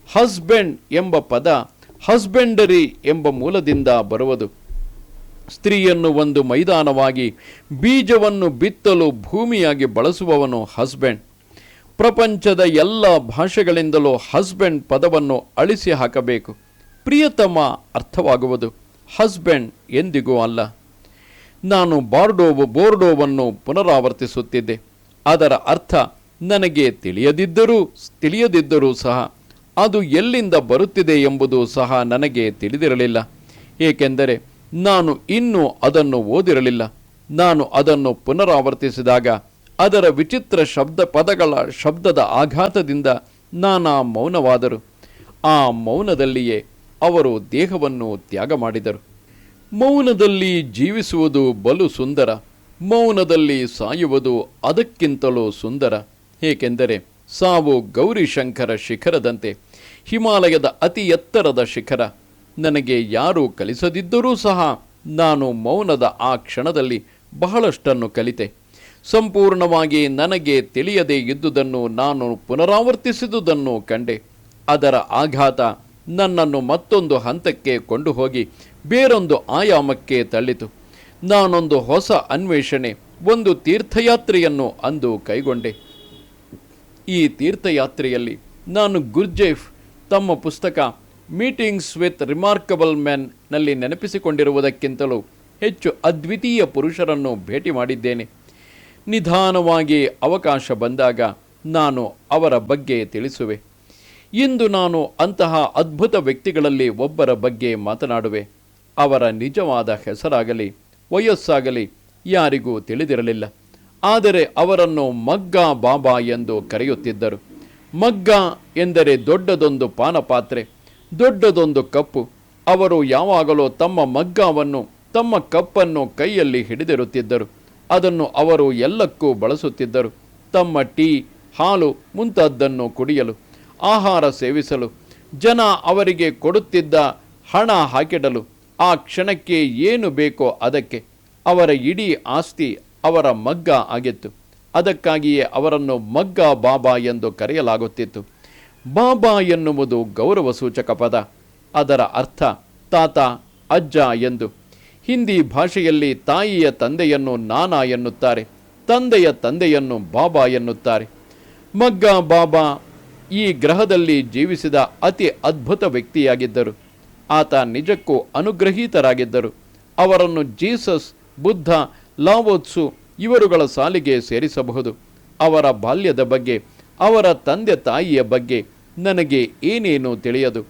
ಹಸ್ಬೆಂಡ್ ಎಂಬ ಪದ ಹಸ್ಬೆಂಡರಿ ಎಂಬ ಮೂಲದಿಂದ ಬರುವುದು. ಸ್ತ್ರೀಯನ್ನು ಒಂದು ಮೈದಾನವಾಗಿ ಬೀಜವನ್ನು ಬಿತ್ತಲು ಭೂಮಿಯಾಗಿ ಬಳಸುವವನು ಹಸ್ಬೆಂಡ್. ಪ್ರಪಂಚದ ಎಲ್ಲ ಭಾಷೆಗಳಿಂದಲೂ ಹಸ್ಬೆಂಡ್ ಪದವನ್ನು ಅಳಿಸಿ ಹಾಕಬೇಕು. ಪ್ರಿಯತಮ ಅರ್ಥವಾಗುವುದು, ಹಸ್ಬೆಂಡ್ ಎಂದಿಗೂ ಅಲ್ಲ. ನಾನು ಬೋರ್ಡೋವನ್ನು ಪುನರಾವರ್ತಿಸುತ್ತಿದ್ದೆ. ಅದರ ಅರ್ಥ ನನಗೆ ತಿಳಿಯದಿದ್ದರೂ ಸಹ ಅದು ಎಲ್ಲಿಂದ ಬರುತ್ತಿದೆ ಎಂಬುದು ಸಹ ನನಗೆ ತಿಳಿದಿರಲಿಲ್ಲ. ಏಕೆಂದರೆ ನಾನು ಇನ್ನೂ ಅದನ್ನು ಓದಿರಲಿಲ್ಲ. ನಾನು ಅದನ್ನು ಪುನರಾವರ್ತಿಸಿದಾಗ ಅದರ ವಿಚಿತ್ರ ಶಬ್ದದ ಆಘಾತದಿಂದ ನಾನಾ ಮೌನವಾದರು. ಆ ಮೌನದಲ್ಲಿಯೇ ಅವರು ದೇಹವನ್ನು ತ್ಯಾಗ ಮಾಡಿದರು. ಮೌನದಲ್ಲಿ ಜೀವಿಸುವುದು ಬಲು ಸುಂದರ, ಮೌನದಲ್ಲಿ ಸಾಯುವುದು ಅದಕ್ಕಿಂತಲೂ ಸುಂದರ. ಏಕೆಂದರೆ ಸಾವು ಗೌರಿಶಂಕರ ಶಿಖರದಂತೆ, ಹಿಮಾಲಯದ ಅತಿ ಎತ್ತರದ ಶಿಖರ. ನನಗೆ ಯಾರೂ ಕಲಿಸದಿದ್ದರೂ ಸಹ ನಾನು ಮೌನದ ಆ ಕ್ಷಣದಲ್ಲಿ ಬಹಳಷ್ಟನ್ನು ಕಲಿತೆ. ಸಂಪೂರ್ಣವಾಗಿ ನನಗೆ ತಿಳಿಯದೇ ಇದ್ದುದನ್ನು ನಾನು ಪುನರಾವರ್ತಿಸಿದುದನ್ನು ಕಂಡೆ. ಅದರ ಆಘಾತ ನನ್ನನ್ನು ಮತ್ತೊಂದು ಹಂತಕ್ಕೆ ಕೊಂಡು ಹೋಗಿ ಬೇರೊಂದು ಆಯಾಮಕ್ಕೆ ತಳ್ಳಿತು. ನಾನೊಂದು ಹೊಸ ಅನ್ವೇಷಣೆ, ಒಂದು ತೀರ್ಥಯಾತ್ರೆಯನ್ನು ಅಂದು ಕೈಗೊಂಡೆ. ಈ ತೀರ್ಥಯಾತ್ರೆಯಲ್ಲಿ ನಾನು ಗುರ್ಜೇಫ್ ತಮ್ಮ ಪುಸ್ತಕ ಮೀಟಿಂಗ್ಸ್ ವಿತ್ ರಿಮಾರ್ಕಬಲ್ ಮೆನ್ ನಲ್ಲಿ ನೆನಪಿಸಿಕೊಂಡಿರುವುದಕ್ಕಿಂತಲೂ ಹೆಚ್ಚು ಅದ್ವಿತೀಯ ಪುರುಷರನ್ನು ಭೇಟಿ ಮಾಡಿದ್ದೇನೆ. ನಿಧಾನವಾಗಿ ಅವಕಾಶ ಬಂದಾಗ ನಾನು ಅವರ ಬಗ್ಗೆ ತಿಳಿಸುವೆ. ಇಂದು ನಾನು ಅಂತಹ ಅದ್ಭುತ ವ್ಯಕ್ತಿಗಳಲ್ಲಿ ಒಬ್ಬರ ಬಗ್ಗೆ ಮಾತನಾಡುವೆ. ಅವರ ನಿಜವಾದ ಹೆಸರಾಗಲಿ ವಯಸ್ಸಾಗಲಿ ಯಾರಿಗೂ ತಿಳಿದಿರಲಿಲ್ಲ. ಆದರೆ ಅವರನ್ನು ಮಗ್ಗಾ ಬಾಬಾ ಎಂದು ಕರೆಯುತ್ತಿದ್ದರು. ಮಗ್ಗಾ ಎಂದರೆ ದೊಡ್ಡದೊಂದು ಪಾನಪಾತ್ರೆ, ದೊಡ್ಡದೊಂದು ಕಪ್ಪು. ಅವರು ಯಾವಾಗಲೂ ತಮ್ಮ ಮಗ್ಗಾವನ್ನು, ತಮ್ಮ ಕಪ್ಪನ್ನು ಕೈಯಲ್ಲಿ ಹಿಡಿದಿರುತ್ತಿದ್ದರು. ಅದನ್ನು ಅವರು ಎಲ್ಲಕ್ಕೂ ಬಳಸುತ್ತಿದ್ದರು. ತಮ್ಮ ಟೀ, ಹಾಲು ಮುಂತಾದ್ದನ್ನು ಕುಡಿಯಲು, ಆಹಾರ ಸೇವಿಸಲು, ಜನ ಅವರಿಗೆ ಕೊಡುತ್ತಿದ್ದ ಹಣ ಹಾಕಿಡಲು, ಆ ಕ್ಷಣಕ್ಕೆ ಏನು ಬೇಕೋ ಅದಕ್ಕೆ. ಅವರ ಇಡೀ ಆಸ್ತಿ ಅವರ ಮಗ್ಗ ಆಗಿತ್ತು. ಅದಕ್ಕಾಗಿಯೇ ಅವರನ್ನು ಮಗ್ಗಾ ಬಾಬಾ ಎಂದು ಕರೆಯಲಾಗುತ್ತಿತ್ತು. ಬಾಬಾ ಎನ್ನುವುದು ಗೌರವ ಸೂಚಕ ಪದ. ಅದರ ಅರ್ಥ ತಾತ, ಅಜ್ಜ ಎಂದು. ಹಿಂದಿ ಭಾಷೆಯಲ್ಲಿ ತಾಯಿಯ ತಂದೆಯನ್ನು ನಾನಾ ಎನ್ನುತ್ತಾರೆ, ತಂದೆಯ ತಂದೆಯನ್ನು ಬಾಬಾ ಎನ್ನುತ್ತಾರೆ. ಮಗ್ಗಾ ಬಾಬಾ ಈ ಗ್ರಹದಲ್ಲಿ ಜೀವಿಸಿದ ಅತಿ ಅದ್ಭುತ ವ್ಯಕ್ತಿಯಾಗಿದ್ದರು. ಆತ ನಿಜಕ್ಕೂ ಅನುಗ್ರಹೀತರಾಗಿದ್ದರು. ಅವರನ್ನು ಜೀಸಸ್, ಬುದ್ಧ, ಲಾವೋತ್ಸು ಇವರುಗಳ ಸಾಲಿಗೆ ಸೇರಿಸಬಹುದು. ಅವರ ಬಾಲ್ಯದ ಬಗ್ಗೆ, ಅವರ ತಂದೆ ತಾಯಿಯ ಬಗ್ಗೆ ನನಗೆ ಏನೇನೂ ತಿಳಿಯದು.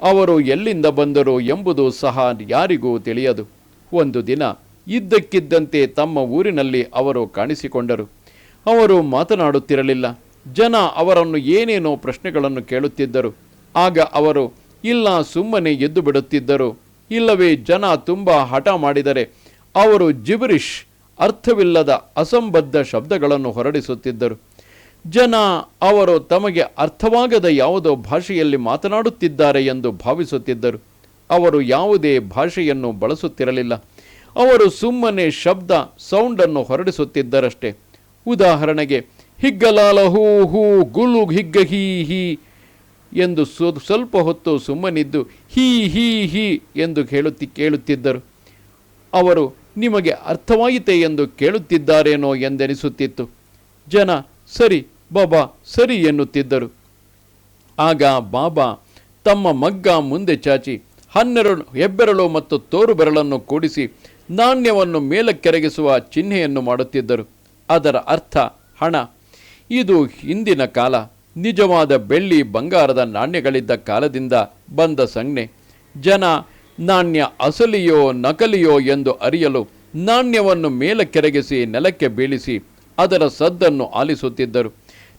ಅವರು ಎಲ್ಲಿಂದ ಬಂದರು ಎಂಬುದು ಸಹ ಯಾರಿಗೂ ತಿಳಿಯದು. ಒಂದು ದಿನ ಇದ್ದಕ್ಕಿದ್ದಂತೆ ತಮ್ಮ ಊರಿನಲ್ಲಿ ಅವರು ಕಾಣಿಸಿಕೊಂಡರು. ಅವರು ಮಾತನಾಡುತ್ತಿರಲಿಲ್ಲ. ಜನ ಅವರನ್ನು ಏನೇನೋ ಪ್ರಶ್ನೆಗಳನ್ನು ಕೇಳುತ್ತಿದ್ದರು. ಆಗ ಅವರು ಇಲ್ಲ ಸುಮ್ಮನೆ ಎದ್ದು ಬಿಡುತ್ತಿದ್ದರು. ಇಲ್ಲವೇ ಜನ ತುಂಬ ಹಠ ಮಾಡಿದರೆ ಅವರು ಜಿಬ್ರಿಷ್, ಅರ್ಥವಿಲ್ಲದ ಅಸಂಬದ್ಧ ಶಬ್ದಗಳನ್ನು ಹೊರಡಿಸುತ್ತಿದ್ದರು. ಜನ ಅವರು ತಮಗೆ ಅರ್ಥವಾಗದ ಯಾವುದೋ ಭಾಷೆಯಲ್ಲಿ ಮಾತನಾಡುತ್ತಿದ್ದಾರೆ ಎಂದು ಭಾವಿಸುತ್ತಿದ್ದರು. ಅವರು ಯಾವುದೇ ಭಾಷೆಯನ್ನು ಬಳಸುತ್ತಿರಲಿಲ್ಲ. ಅವರು ಸುಮ್ಮನೆ ಸೌಂಡನ್ನು ಹೊರಡಿಸುತ್ತಿದ್ದರಷ್ಟೇ. ಉದಾಹರಣೆಗೆ ಹಿಗ್ಗಲಾಲ ಹೂ ಹೂ ಗುಲು ಹಿಗ್ಗ ಹೀ ಹೀ ಎಂದು ಸ್ವಲ್ಪ ಹೊತ್ತು ಸುಮ್ಮನಿದ್ದು ಹೀ ಹೀ ಹೀ ಎಂದು ಕೇಳುತ್ತಿದ್ದರು. ಅವರು ನಿಮಗೆ ಅರ್ಥವಾಯಿತೆ ಎಂದು ಕೇಳುತ್ತಿದ್ದಾರೇನೋ ಎಂದೆನಿಸುತ್ತಿತ್ತು. ಜನ ಸರಿ ಬಾಬಾ ಸರಿ ಎನ್ನುತ್ತಿದ್ದರು. ಆಗ ಬಾಬಾ ತಮ್ಮ ಮಗ್ಗ ಮುಂದೆ ಚಾಚಿ 12 ಹೆಬ್ಬೆರಳು ಮತ್ತು ತೋರು ಬೆರಳನ್ನು ಕೂಡಿಸಿ ನಾಣ್ಯವನ್ನು ಮೇಲಕ್ಕೆರಗಿಸುವ ಚಿಹ್ನೆಯನ್ನು ಮಾಡುತ್ತಿದ್ದರು. ಅದರ ಅರ್ಥ ಹಣ. ಇದು ಹಿಂದಿನ ಕಾಲ. ನಿಜವಾದ ಬೆಳ್ಳಿ ಬಂಗಾರದ ನಾಣ್ಯಗಳಿದ್ದ ಕಾಲದಿಂದ ಬಂದ ಸಂಜ್ಞೆ. ಜನ ನಾಣ್ಯ ಅಸಲಿಯೋ ನಕಲಿಯೋ ಎಂದು ಅರಿಯಲು ನಾಣ್ಯವನ್ನು ಮೇಲಕ್ಕೆರಗಿಸಿ ನೆಲಕ್ಕೆ ಬೀಳಿಸಿ ಅದರ ಸದ್ದನ್ನು ಆಲಿಸುತ್ತಿದ್ದರು.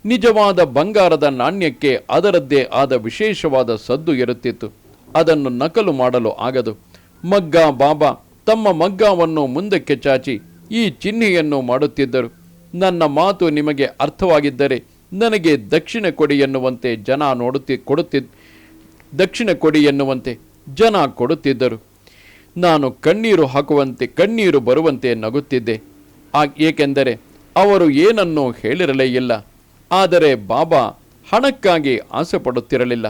ನಿಜವಾದ ಬಂಗಾರದ ನಾಣ್ಯಕ್ಕೆ ಅದರದ್ದೇ ಆದ ವಿಶೇಷವಾದ ಸದ್ದು ಇರುತ್ತಿತ್ತು. ಅದನ್ನು ನಕಲು ಮಾಡಲು ಆಗದು. ಮಗ್ಗಾ ಬಾಬಾ ತಮ್ಮ ಮಗ್ಗಾವನ್ನು ಮುಂದಕ್ಕೆ ಚಾಚಿ ಈ ಚಿಹ್ನೆಯನ್ನು ಮಾಡುತ್ತಿದ್ದರು. ನನ್ನ ಮಾತು ನಿಮಗೆ ಅರ್ಥವಾಗಿದ್ದರೆ ನನಗೆ ದಕ್ಷಿಣ ಕೊಡಿ ಎನ್ನುವಂತೆ ದಕ್ಷಿಣ ಕೊಡಿ ಎನ್ನುವಂತೆ ಜನ ಕೊಡುತ್ತಿದ್ದರು. ನಾನು ಕಣ್ಣೀರು ಬರುವಂತೆ ನಗುತ್ತಿದ್ದೆ. ಏಕೆಂದರೆ ಅವರು ಏನನ್ನೂ ಹೇಳಿರಲೇ ಇಲ್ಲ. ಆದರೆ ಬಾಬಾ ಹಣಕ್ಕಾಗಿ ಆಸೆ ಪಡುತ್ತಿರಲಿಲ್ಲ.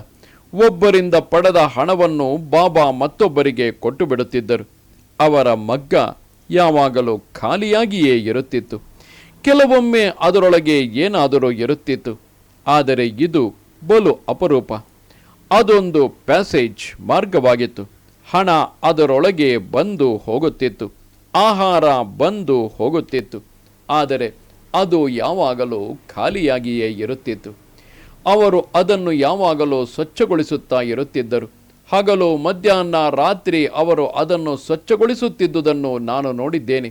ಒಬ್ಬರಿಂದ ಪಡೆದ ಹಣವನ್ನು ಬಾಬಾ ಮತ್ತೊಬ್ಬರಿಗೆ ಕೊಟ್ಟು ಬಿಡುತ್ತಿದ್ದರು. ಅವರ ಮಗ್ಗ ಯಾವಾಗಲೂ ಖಾಲಿಯಾಗಿಯೇ ಇರುತ್ತಿತ್ತು. ಕೆಲವೊಮ್ಮೆ ಅದರೊಳಗೆ ಏನಾದರೂ ಇರುತ್ತಿತ್ತು. ಆದರೆ ಇದು ಬಲು ಅಪರೂಪ. ಅದೊಂದು ಪ್ಯಾಸೇಜ್ ಮಾರ್ಗವಾಗಿತ್ತು. ಹಣ ಅದರೊಳಗೆ ಬಂದು ಹೋಗುತ್ತಿತ್ತು, ಆಹಾರ ಬಂದು ಹೋಗುತ್ತಿತ್ತು. ಆದರೆ ಅದು ಯಾವಾಗಲೂ ಖಾಲಿಯಾಗಿಯೇ ಇರುತ್ತಿತ್ತು. ಅವರು ಅದನ್ನು ಯಾವಾಗಲೂ ಸ್ವಚ್ಛಗೊಳಿಸುತ್ತಾ ಇರುತ್ತಿದ್ದರು. ಹಗಲು ಮಧ್ಯಾಹ್ನ ರಾತ್ರಿ ಅವರು ಅದನ್ನು ಸ್ವಚ್ಛಗೊಳಿಸುತ್ತಿದ್ದುದನ್ನು ನಾನು ನೋಡಿದ್ದೇನೆ.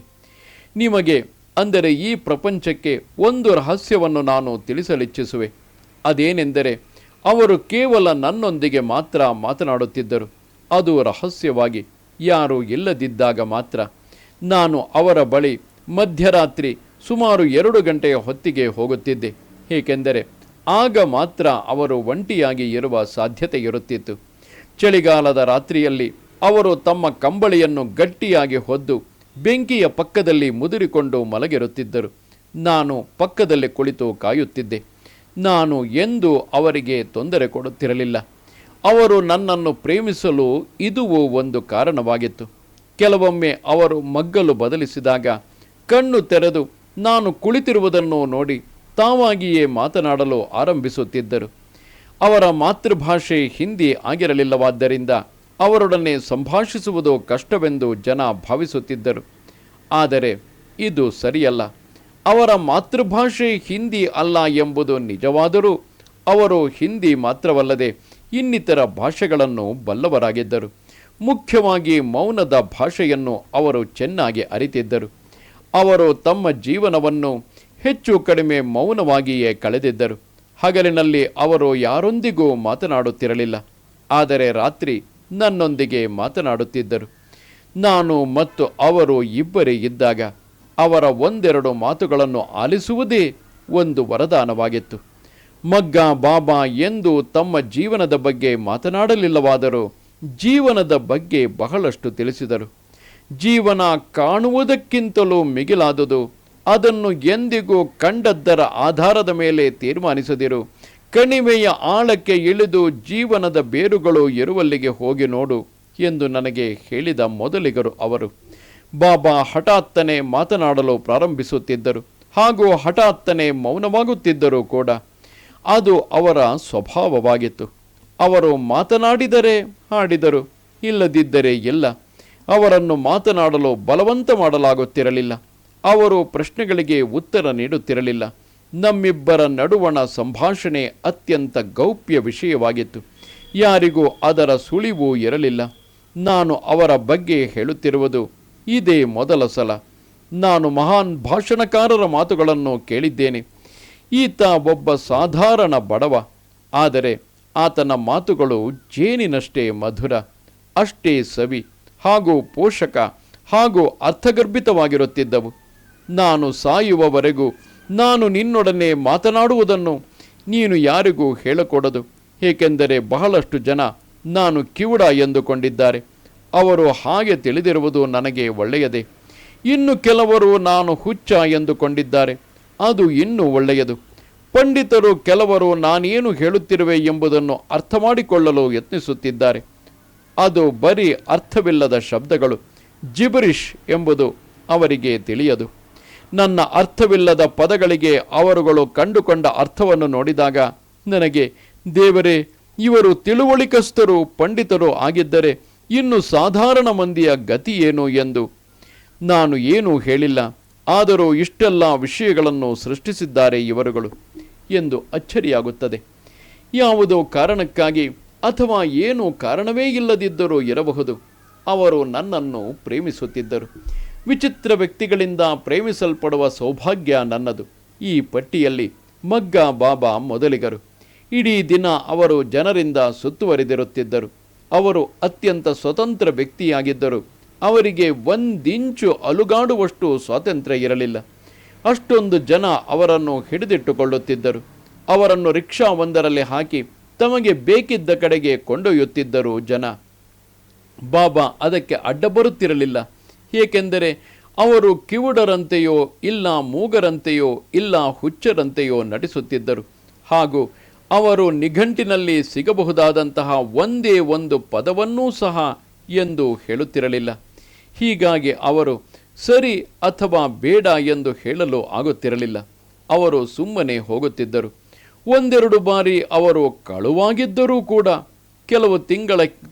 ನಿಮಗೆ, ಅಂದರೆ ಈ ಪ್ರಪಂಚಕ್ಕೆ, ಒಂದು ರಹಸ್ಯವನ್ನು ನಾನು ತಿಳಿಸಲಿಚ್ಛಿಸುವೆ. ಅದೇನೆಂದರೆ, ಅವರು ಕೇವಲ ನನ್ನೊಂದಿಗೆ ಮಾತ್ರ ಮಾತನಾಡುತ್ತಿದ್ದರು. ಅದು ರಹಸ್ಯವಾಗಿ, ಯಾರೂ ಇಲ್ಲದಿದ್ದಾಗ ಮಾತ್ರ. ನಾನು ಅವರ ಬಳಿ ಮಧ್ಯರಾತ್ರಿ ಸುಮಾರು 2 ಗಂಟೆಯ ಹೊತ್ತಿಗೆ ಹೋಗುತ್ತಿದ್ದೆ. ಏಕೆಂದರೆ ಆಗ ಮಾತ್ರ ಅವರು ಒಂಟಿಯಾಗಿ ಇರುವ ಸಾಧ್ಯತೆ ಇರುತ್ತಿತ್ತು. ಚಳಿಗಾಲದ ರಾತ್ರಿಯಲ್ಲಿ ಅವರು ತಮ್ಮ ಕಂಬಳಿಯನ್ನು ಗಟ್ಟಿಯಾಗಿ ಹೊದ್ದು ಬೆಂಕಿಯ ಪಕ್ಕದಲ್ಲಿ ಮುದುರಿಕೊಂಡು ಮಲಗಿರುತ್ತಿದ್ದರು. ನಾನು ಪಕ್ಕದಲ್ಲಿ ಕುಳಿತು ಕಾಯುತ್ತಿದ್ದೆ. ನಾನು ಎಂದೂ ಅವರಿಗೆ ತೊಂದರೆ ಕೊಡುತ್ತಿರಲಿಲ್ಲ. ಅವರು ನನ್ನನ್ನು ಪ್ರೇಮಿಸಲು ಇದುವೂ ಒಂದು ಕಾರಣವಾಗಿತ್ತು. ಕೆಲವೊಮ್ಮೆ ಅವರು ಮಗ್ಗಲು ಬದಲಿಸಿದಾಗ ಕಣ್ಣು ತೆರೆದು ನಾನು ಕುಳಿತಿರುವುದನ್ನು ನೋಡಿ ತಾವಾಗಿಯೇ ಮಾತನಾಡಲು ಆರಂಭಿಸುತ್ತಿದ್ದರು. ಅವರ ಮಾತೃಭಾಷೆ ಹಿಂದಿ ಆಗಿರಲಿಲ್ಲವಾದ್ದರಿಂದ ಅವರೊಡನೆ ಸಂಭಾಷಿಸುವುದು ಕಷ್ಟವೆಂದು ಜನ ಭಾವಿಸುತ್ತಿದ್ದರು. ಆದರೆ ಇದು ಸರಿಯಲ್ಲ. ಅವರ ಮಾತೃಭಾಷೆ ಹಿಂದಿ ಅಲ್ಲ ಎಂಬುದು ನಿಜವಾದರೂ ಅವರು ಹಿಂದಿ ಮಾತ್ರವಲ್ಲದೆ ಇನ್ನಿತರ ಭಾಷೆಗಳನ್ನು ಬಲ್ಲವರಾಗಿದ್ದರು. ಮುಖ್ಯವಾಗಿ ಮೌನದ ಭಾಷೆಯನ್ನು ಅವರು ಚೆನ್ನಾಗಿ ಅರಿತಿದ್ದರು. ಅವರು ತಮ್ಮ ಜೀವನವನ್ನು ಹೆಚ್ಚು ಕಡಿಮೆ ಮೌನವಾಗಿಯೇ ಕಳೆದಿದ್ದರು. ಹಗಲಿನಲ್ಲಿ ಅವರು ಯಾರೊಂದಿಗೂ ಮಾತನಾಡುತ್ತಿರಲಿಲ್ಲ, ಆದರೆ ರಾತ್ರಿ ನನ್ನೊಂದಿಗೆ ಮಾತನಾಡುತ್ತಿದ್ದರು. ನಾನು ಮತ್ತು ಅವರು ಇಬ್ಬರೇ ಇದ್ದಾಗ ಅವರ ಒಂದೆರಡು ಮಾತುಗಳನ್ನು ಆಲಿಸುವುದೇ ಒಂದು ವರದಾನವಾಗಿತ್ತು. ಮಗ್ಗ ಬಾಬಾ ಎಂದು ತಮ್ಮ ಜೀವನದ ಬಗ್ಗೆ ಮಾತನಾಡಲಿಲ್ಲವಾದರೂ ಜೀವನದ ಬಗ್ಗೆ ಬಹಳಷ್ಟು ತಿಳಿಸಿದರು. ಜೀವನ ಕಾಣುವುದಕ್ಕಿಂತಲೂ ಮಿಗಿಲಾದುದು. ಅದನ್ನು ಎಂದಿಗೂ ಕಂಡದ್ದರ ಆಧಾರದ ಮೇಲೆ ತೀರ್ಮಾನಿಸದಿರು. ಕಣಿವೆಯ ಆಳಕ್ಕೆ ಇಳಿದು ಜೀವನದ ಬೇರುಗಳು ಇರುವಲ್ಲಿಗೆ ಹೋಗಿ ನೋಡು ಎಂದು ನನಗೆ ಹೇಳಿದ ಮೊದಲಿಗರು ಅವರು. ಬಾಬಾ ಹಠಾತ್ತನೆ ಮಾತನಾಡಲು ಪ್ರಾರಂಭಿಸುತ್ತಿದ್ದರು ಹಾಗೂ ಹಠಾತ್ತನೆ ಮೌನವಾಗುತ್ತಿದ್ದರು ಕೂಡ. ಅದು ಅವರ ಸ್ವಭಾವವಾಗಿತ್ತು. ಅವರು ಮಾತನಾಡಿದರೆ ಹಾಡಿದರು, ಇಲ್ಲದಿದ್ದರೆ ಇಲ್ಲ. ಅವರನ್ನು ಮಾತನಾಡಲು ಬಲವಂತ ಮಾಡಲಾಗುತ್ತಿರಲಿಲ್ಲ. ಅವರು ಪ್ರಶ್ನೆಗಳಿಗೆ ಉತ್ತರ ನೀಡುತ್ತಿರಲಿಲ್ಲ. ನಮ್ಮಿಬ್ಬರ ನಡುವಣ ಸಂಭಾಷಣೆ ಅತ್ಯಂತ ಗೌಪ್ಯ ವಿಷಯವಾಗಿತ್ತು. ಯಾರಿಗೂ ಅದರ ಸುಳಿವು ಇರಲಿಲ್ಲ. ನಾನು ಅವರ ಬಗ್ಗೆ ಹೇಳುತ್ತಿರುವುದು ಇದೇ ಮೊದಲ ಸಲ. ನಾನು ಮಹಾನ್ ಭಾಷಣಕಾರರ ಮಾತುಗಳನ್ನು ಕೇಳಿದ್ದೇನೆ. ಈತ ಒಬ್ಬ ಸಾಧಾರಣ ಬಡವ, ಆದರೆ ಆತನ ಮಾತುಗಳು ಜೇನಿನಷ್ಟೇ ಮಧುರ, ಅಷ್ಟೇ ಸವಿ ಹಾಗೂ ಪೋಷಕ ಹಾಗೂ ಅರ್ಥಗರ್ಭಿತವಾಗಿರುತ್ತಿದ್ದವು. ನಾನು ಸಾಯುವವರೆಗೂ ನಾನು ನಿನ್ನೊಡನೆ ಮಾತನಾಡುವುದನ್ನು ನೀನು ಯಾರಿಗೂ ಹೇಳಕೊಡದು. ಏಕೆಂದರೆ ಬಹಳಷ್ಟು ಜನ ನಾನು ಕಿವುಡ ಎಂದುಕೊಂಡಿದ್ದಾರೆ. ಅವರು ಹಾಗೆ ತಿಳಿದಿರುವುದು ನನಗೆ ಒಳ್ಳೆಯದೇ. ಇನ್ನು ಕೆಲವರು ನಾನು ಹುಚ್ಚ ಎಂದುಕೊಂಡಿದ್ದಾರೆ. ಅದು ಇನ್ನೂ ಒಳ್ಳೆಯದು. ಪಂಡಿತರು ಕೆಲವರು ನಾನೇನು ಹೇಳುತ್ತಿರುವೆ ಎಂಬುದನ್ನು ಅರ್ಥ ಮಾಡಿಕೊಳ್ಳಲು ಯತ್ನಿಸುತ್ತಿದ್ದಾರೆ. ಅದು ಬರೀ ಅರ್ಥವಿಲ್ಲದ ಶಬ್ದಗಳು, ಜಿಬರಿಷ್ ಎಂಬುದು ಅವರಿಗೆ ತಿಳಿಯದು. ನನ್ನ ಅರ್ಥವಿಲ್ಲದ ಪದಗಳಿಗೆ ಅವರುಗಳು ಕಂಡುಕೊಂಡ ಅರ್ಥವನ್ನು ನೋಡಿದಾಗ ನನಗೆ, ದೇವರೇ, ಇವರು ತಿಳುವಳಿಕಸ್ಥರು ಪಂಡಿತರು ಆಗಿದ್ದರೆ ಇನ್ನು ಸಾಧಾರಣ ಮಂದಿಯ ಗತಿ ಏನು ಎಂದು. ನಾನು ಏನೂ ಹೇಳಿಲ್ಲ, ಆದರೂ ಇಷ್ಟೆಲ್ಲ ವಿಷಯಗಳನ್ನು ಸೃಷ್ಟಿಸಿದ್ದಾರೆ ಇವರುಗಳು ಎಂದು ಅಚ್ಚರಿಯಾಗುತ್ತದೆ. ಯಾವುದೋ ಕಾರಣಕ್ಕಾಗಿ ಅಥವಾ ಏನೂ ಕಾರಣವೇ ಇಲ್ಲದಿದ್ದರೂ ಇರಬಹುದು, ಅವರು ನನ್ನನ್ನು ಪ್ರೇಮಿಸುತ್ತಿದ್ದರು. ವಿಚಿತ್ರ ವ್ಯಕ್ತಿಗಳಿಂದ ಪ್ರೇಮಿಸಲ್ಪಡುವ ಸೌಭಾಗ್ಯ ನನ್ನದು. ಈ ಪಟ್ಟಿಯಲ್ಲಿ ಮಗ್ಗ ಬಾಬಾ ಮೊದಲಿಗರು. ಇಡೀ ದಿನ ಅವರು ಜನರಿಂದ ಸುತ್ತುವರಿದಿರುತ್ತಿದ್ದರು. ಅವರು ಅತ್ಯಂತ ಸ್ವತಂತ್ರ ವ್ಯಕ್ತಿಯಾಗಿದ್ದರು. ಅವರಿಗೆ ಒಂದಿಂಚು ಅಲುಗಾಡುವಷ್ಟು ಸ್ವಾತಂತ್ರ್ಯ ಇರಲಿಲ್ಲ. ಅಷ್ಟೊಂದು ಜನ ಅವರನ್ನು ಹಿಡಿದಿಟ್ಟುಕೊಳ್ಳುತ್ತಿದ್ದರು. ಅವರನ್ನು ರಿಕ್ಷಾ ಒಂದರಲ್ಲಿ ಹಾಕಿ ತಮಗೆ ಬೇಕಿದ್ದ ಕಡೆಗೆ ಕೊಂಡೊಯ್ಯುತ್ತಿದ್ದರು ಜನ. ಬಾಬಾ ಅದಕ್ಕೆ ಅಡ್ಡ ಬರುತ್ತಿರಲಿಲ್ಲ. ಏಕೆಂದರೆ ಅವರು ಕಿವುಡರಂತೆಯೋ ಇಲ್ಲ ಮೂಗರಂತೆಯೋ ಇಲ್ಲ ಹುಚ್ಚರಂತೆಯೋ ನಟಿಸುತ್ತಿದ್ದರು. ಹಾಗೂ ಅವರು ನಿಘಂಟಿನಲ್ಲಿ ಸಿಗಬಹುದಾದಂತಹ ಒಂದೇ ಒಂದು ಪದವನ್ನೂ ಸಹ ಎಂದು ಹೇಳುತ್ತಿರಲಿಲ್ಲ. ಹೀಗಾಗಿ ಅವರು ಸರಿ ಅಥವಾ ಬೇಡ ಎಂದು ಹೇಳಲು ಆಗುತ್ತಿರಲಿಲ್ಲ. ಅವರು ಸುಮ್ಮನೆ ಹೋಗುತ್ತಿದ್ದರು. ಒಂದೆರಡು ಬಾರಿ ಅವರು ಕಳುವಾಗಿದ್ದರೂ ಕೂಡ ಕೆಲವು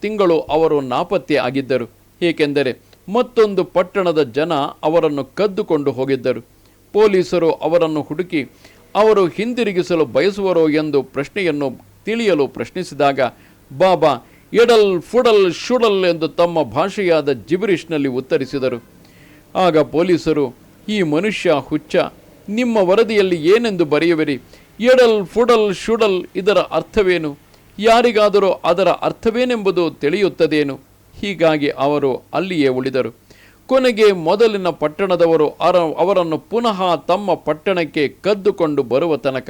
ತಿಂಗಳು ಅವರು ನಾಪತ್ತೆ ಆಗಿದ್ದರು. ಏಕೆಂದರೆ ಮತ್ತೊಂದು ಪಟ್ಟಣದ ಜನ ಅವರನ್ನು ಕದ್ದುಕೊಂಡು ಹೋಗಿದ್ದರು. ಪೊಲೀಸರು ಅವರನ್ನು ಹುಡುಕಿ ಅವರು ಹಿಂದಿರುಗಿಸಲು ಬಯಸುವರೋ ಎಂದು ಪ್ರಶ್ನೆಯನ್ನು ತಿಳಿಯಲು ಪ್ರಶ್ನಿಸಿದಾಗ ಬಾಬಾ ಎಡಲ್ ಫುಡಲ್ ಶುಡಲ್ ಎಂದು ತಮ್ಮ ಭಾಷೆಯಾದ ಜಿಬ್ರಿಷ್ನಲ್ಲಿ ಉತ್ತರಿಸಿದರು. ಆಗ ಪೊಲೀಸರು, ಈ ಮನುಷ್ಯ ಹುಚ್ಚ, ನಿಮ್ಮ ವರದಿಯಲ್ಲಿ ಏನೆಂದು ಬರೆಯುವಿರಿ? ಎಡಲ್ ಫುಡಲ್ ಶುಡಲ್ ಇದರ ಅರ್ಥವೇನು? ಯಾರಿಗಾದರೂ ಅದರ ಅರ್ಥವೇನೆಂಬುದು ತಿಳಿಯುತ್ತದೇನು? ಹೀಗಾಗಿ ಅವರು ಅಲ್ಲಿಯೇ ಉಳಿದರು. ಕೊನೆಗೆ ಮೊದಲಿನ ಪಟ್ಟಣದವರು ಅವರನ್ನು ಪುನಃ ತಮ್ಮ ಪಟ್ಟಣಕ್ಕೆ ಕದ್ದುಕೊಂಡು ಬರುವ ತನಕ